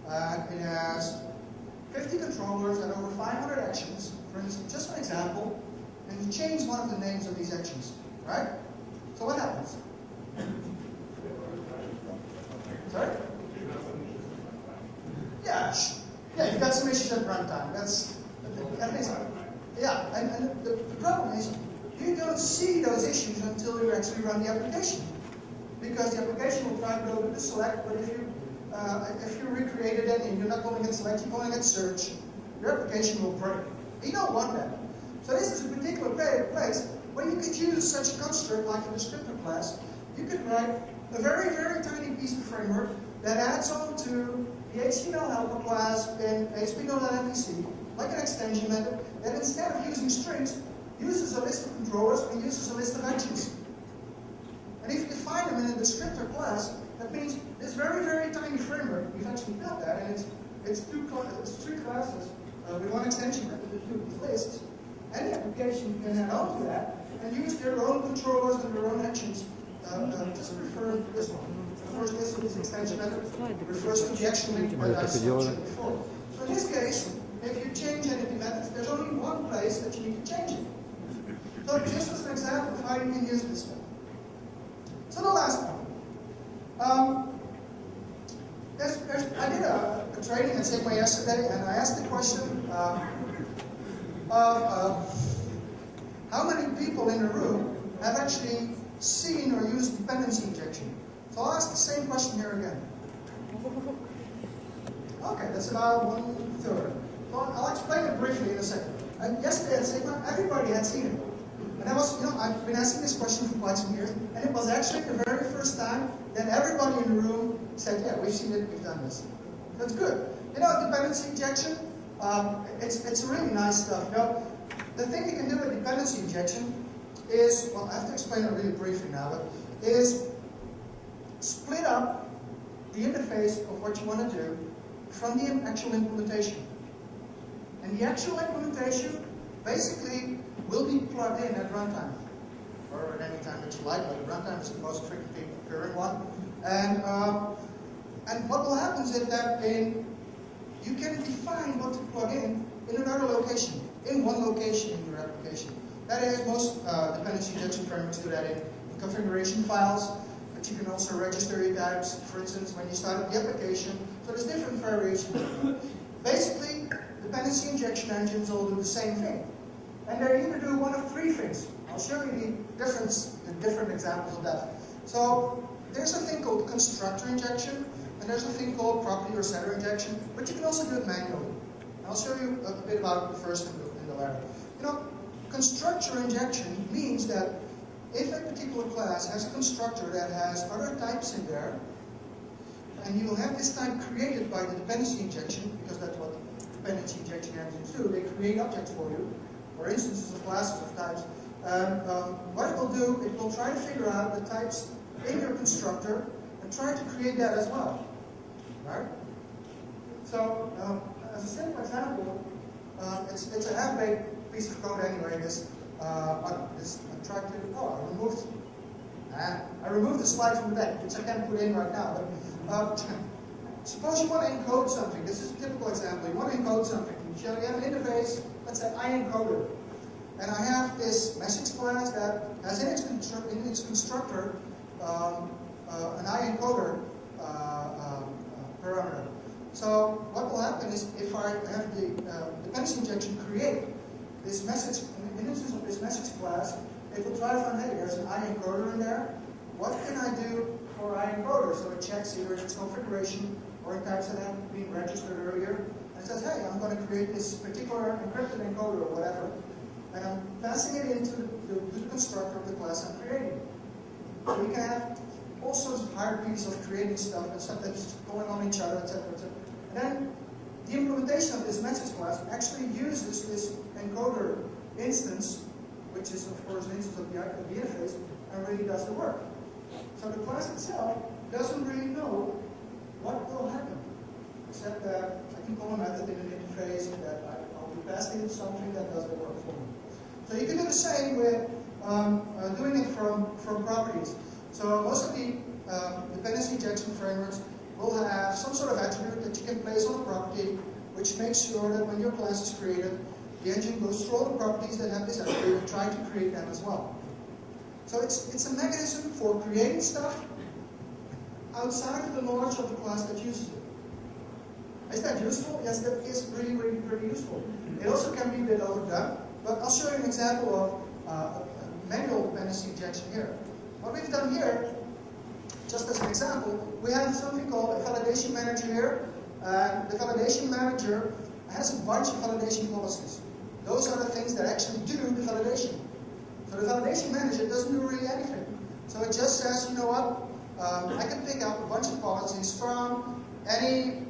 It has 50 controllers and over 500 actions, for instance, just an example, and you change one of the names of these actions, right? So what happens? Sorry? Yeah, you've got some issues at runtime. Yeah, and the problem is you don't see those issues until you actually run the application, because the application will try to go with the select, but if you recreated it and you're not calling it select, you're calling it search, your application will break. You don't want that. So this is a particular place where you could use such a construct like a descriptor class. You could write a very, very tiny piece of framework that adds on to the HTML helper class in ASP.NET MVC, like an extension method, that instead of using strings, uses a list of controllers and uses a list of actions. And if you define them in a descriptor class, that means this very, very tiny framework, we've actually built that, and it's three classes with one extension method that do these lists. Any application can add on to that and use their own controllers and their own actions. Just refer to this one. The first list of this extension method refers to the action link that I mentioned before. So in this case, if you change any of the methods, there's only one place that you need to change it. So just as an example of how you can use this one. So the last one. I did a training at Sigma yesterday, and I asked the question of how many people in the room have actually seen or used dependency injection? So I'll ask the same question here again. Okay, that's about 1/3. So I'll explain it briefly in a second. Yesterday at Sigma, everybody had seen it. And I was, I've been asking this question for quite some years, and it was actually the very first time that everybody in the room said, yeah, we've seen it, we've done this. That's good. Dependency injection, it's really nice stuff. The thing you can do with dependency injection is, well, I have to explain it really briefly now, but is split up the interface of what you want to do from the actual implementation. And the actual implementation basically will be plugged in at runtime, or at any time that you like, but runtime is the most frequently occurring one. And what will happen is that you can define what to plug in another location, in one location in your application. That is, most dependency injection frameworks do that in configuration files, but you can also register your types, for instance, when you start up the application. So there's different variations. Basically, dependency injection engines all do the same thing. And they either do one of three things. I'll show you the different examples of that. So there's a thing called constructor injection, and there's a thing called property or setter injection, but you can also do it manually. And I'll show you a bit about the first and the latter. Constructor injection means that if a particular class has a constructor that has other types in there, and you will have this type created by the dependency injection, because that's what dependency injection engines do. They create objects for you, or instances of classes of types. What it will do, it will try to figure out the types in your constructor and try to create that as well. Right? So, as a simple example, it's a half-baked piece of code anyway. I removed the slide from the back, which I can't put in right now. But suppose you want to encode something. This is a typical example. You want to encode something. You have an interface. Let's say I encode it, and I have this message class that has in its constructor an I encoder parameter. So what will happen is if I have the dependency injection create this message, an instance of this message class, it will try to find, hey, there's an I encoder in there. What can I do for I encoder? So it checks either its configuration or in types that have been registered earlier. And it says, hey, I'm going to create this particular encrypted encoder or whatever. And I'm passing it into the constructor of the class I'm creating. So you can have all sorts of hierarchies of creating stuff and stuff that's going on each other, etc., etc. And then the implementation of this message class actually uses this encoder instance, which is of course an instance of the interface, and really does the work. So the class itself doesn't really know what will happen, except that I can call a method in an interface that I'll be passing something that does the work for me. So you can do the same with doing it from properties. So most of the dependency injection frameworks will have some sort of attribute that you can place on a property, which makes sure that when your class is created, the engine goes through all the properties that have this attribute and try to create them as well. So it's a mechanism for creating stuff outside of the knowledge of the class that uses it. Is that useful? Yes, that is really, really pretty useful. It also can be a bit overdone, but I'll show you an example of manual dependency injection here. What we've done here, just as an example, we have something called a validation manager here. The validation manager has a bunch of validation policies. Those are the things that actually do the validation. So the validation manager doesn't do really anything. So it just says, you know what, I can pick up a bunch of policies from any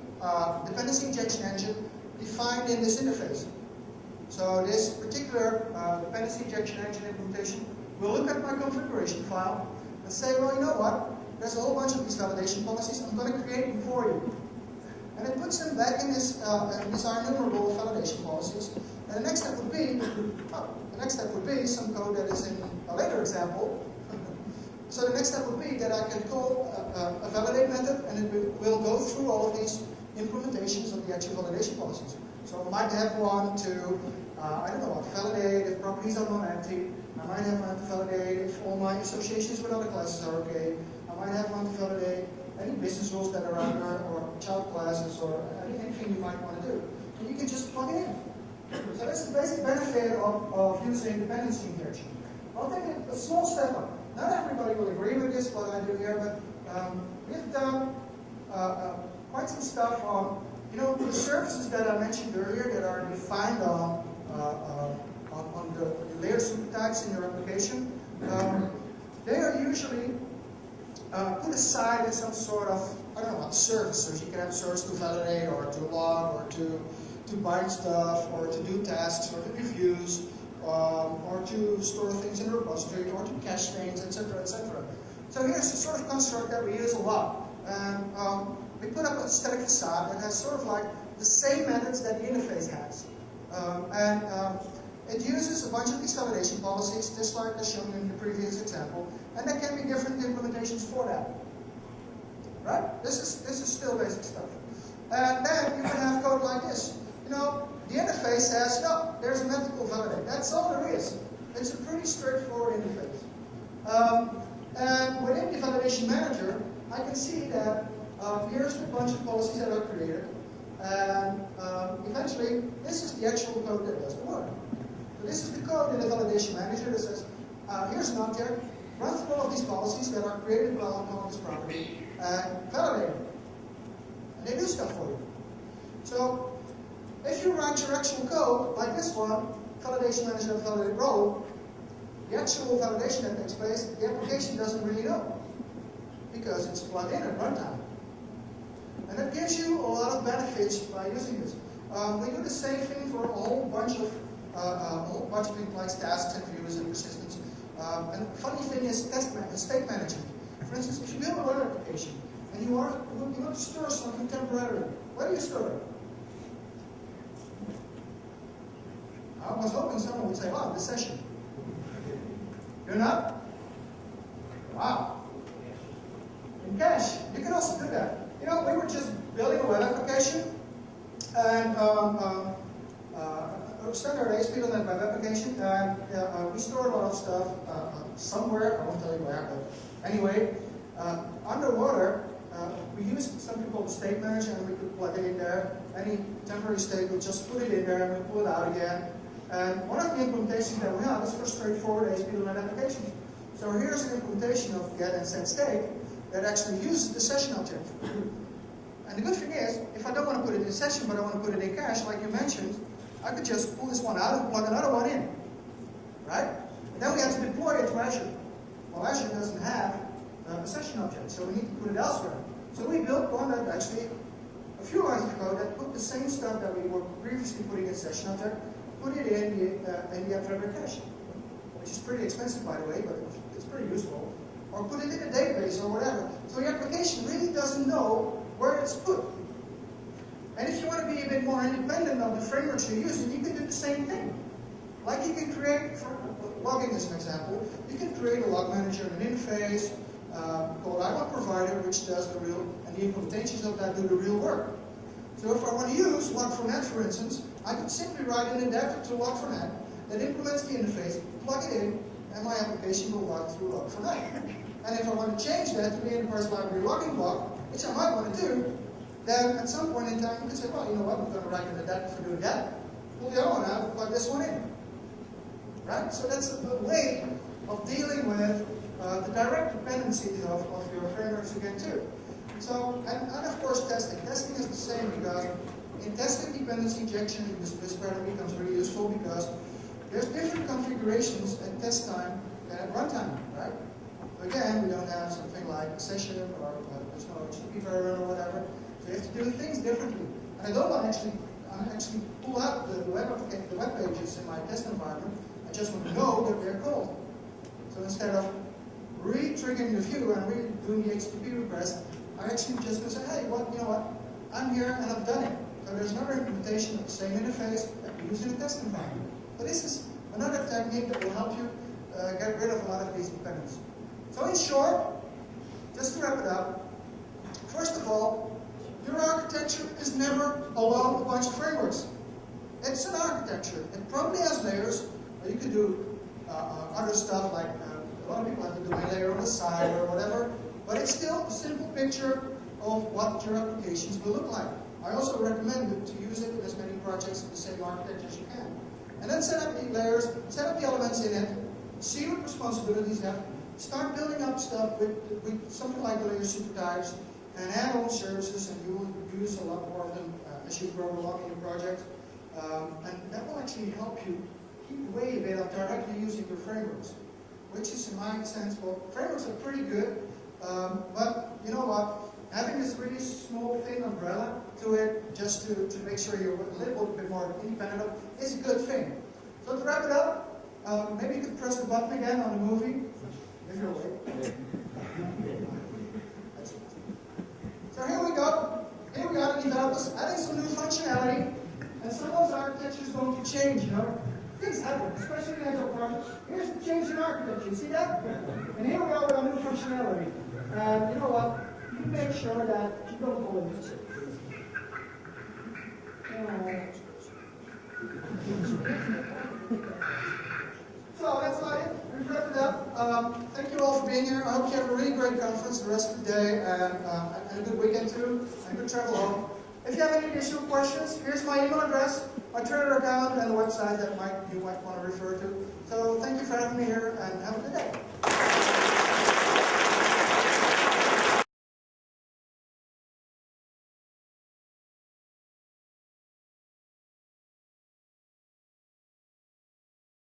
dependency injection engine defined in this interface. So this particular dependency injection engine implementation will look at my configuration file and say, well, you know what, there's a whole bunch of these validation policies, I'm going to create them for you. And it puts them back in this are enumerable validation policies. And the next step would be some code that is in a later example. So the next step would be that I can call a validate method, and it will go through all of these implementations of the actual validation policies. So I might have one to, I don't know what, validate if properties are non-empty. I might have one to validate if all my associations with other classes are okay. I might have one to validate any business rules that are under, or child classes, or anything you might want to do. And you can just plug it in. So that's the basic benefit of using dependency injection. I'll take a small step up. Not everybody everybody will agree with this, what I do here, but we've done quite some stuff on, the services that I mentioned earlier that are defined on the layer supertypes in your application. They are usually put aside as some sort of, I don't know what, service. So you can have a service to validate, or to log, or to bind stuff, or to do tasks, or to reviews, or to store things in a repository, or to cache things, etc., etc. So here's the sort of construct that we use a lot. And we put up a static facade that has sort of like the same methods that the interface has. It uses a bunch of these validation policies, just like I shown in the previous example, and there can be different implementations for that. Right? This is still basic stuff. And then you can have code like this. The interface says, no, there's a method called validate. That's all there is. It's a pretty straightforward interface. And within the validation manager, I can see that here's a bunch of policies that are created. And eventually, this is the actual code that does the work. So this is the code in the validation manager that says, here's an object, run through all of these policies that are created on this property, and validate them. And they do stuff for you. So, if you write your actual code, like this one, validation manager validate role, the actual validation that takes place, the application doesn't really know, because it's plugged in at runtime. And that gives you a lot of benefits by using this. We do the same thing for a whole bunch of things like tasks and views and persistence. And the funny thing is state management. For instance, if you build a web application and you want to store something temporarily, where do you store it? I was hoping someone would say, wow, this session. You're not? Wow. In cache. You can also do that. We were just building a web application, and a standard ASP.NET web application, and we store a lot of stuff somewhere. I won't tell you where, but anyway, underwater, we used something called the state manager, and we could plug it in there. Any temporary state, we'll just put it in there, and we pull it out again. And one of the implementations that we have is for straightforward ASP.NET applications. So here's an implementation of get and set state that actually uses the session object. And the good thing is, if I don't want to put it in session, but I want to put it in cache, like you mentioned, I could just pull this one out and plug another one in. Right? And then we have to deploy it to Azure. Well, Azure doesn't have a session object, so we need to put it elsewhere. So we built one that actually, a few lines of code that put the same stuff that we were previously putting in session object, put it in the Fabric cache, which is pretty expensive, by the way, but it's pretty useful. Or put it in a database or whatever. So your application really doesn't know where it's put. And if you want to be a bit more independent of the frameworks you're using, you can do the same thing. Like you can create, for logging as an example, you can create a log manager and an interface called iLog Provider, which does the real, and the implementations of that do the real work. So if I want to use Log4Net, for instance, I could simply write an adapter to Log4Net that implements the interface, plug it in, and my application will log through Log4Net. And if I want to change that to the enterprise library logging block, which I might want to do, then at some point in time you can say, well, you know what, I'm going to write an adapter for doing that. Pull the other one out, plug this one in. Right? So that's a way of dealing with the direct dependencies of your frameworks again too. So, and of course testing. Testing is the same because in testing dependency injection, this pattern becomes really useful because there's different configurations at test time than at runtime, right? Again, we don't have something like a session or there's no HTTP variable or whatever. So you have to do things differently. And I don't want to actually pull out the web pages in my test environment. I just want to know that they're called. So instead of re-triggering the view and redoing the HTTP request, I actually just going to say, hey, you know what? I'm here and I've done it. So there's another implementation of the same interface that we use in a test environment. But this is another technique that will help you get rid of a lot of these dependencies. So in short, just to wrap it up, first of all, your architecture is never alone a bunch of frameworks. It's an architecture. It probably has layers. You could do other stuff like a lot of people have to do a layer on the side or whatever, but it's still a simple picture of what your applications will look like. I also recommend it to use it in as many projects in the same architecture as you can. And then set up the layers, set up the elements in it, see what responsibilities you have, start building up stuff with something like layer super types and add-on services, and you will use a lot more of them as you grow along in your project. And that will actually help you keep away a bit of directly using your frameworks, which is, in my sense, well, frameworks are pretty good, but you know what? Having this really small, thin umbrella to it, just to make sure you're a little bit more independent of, is a good thing. So to wrap it up, maybe you could press the button again on the movie, if you're awake. So here we go. Here we are, the developers adding some new functionality, and some of those architecture is going to change, you know. Things happen, especially in agile projects. Here's the change in architecture, you see that? And here we are with our new functionality. And you know what? You make sure that you don't fall into it. So that's about it. We've wrapped it up. Thank you all for being here. I hope you have a really great conference the rest of the day, and a good weekend too, and good travel home. If you have any additional questions, here's my email address, my Twitter account, and the website that you might want to refer to. So thank you for having me here.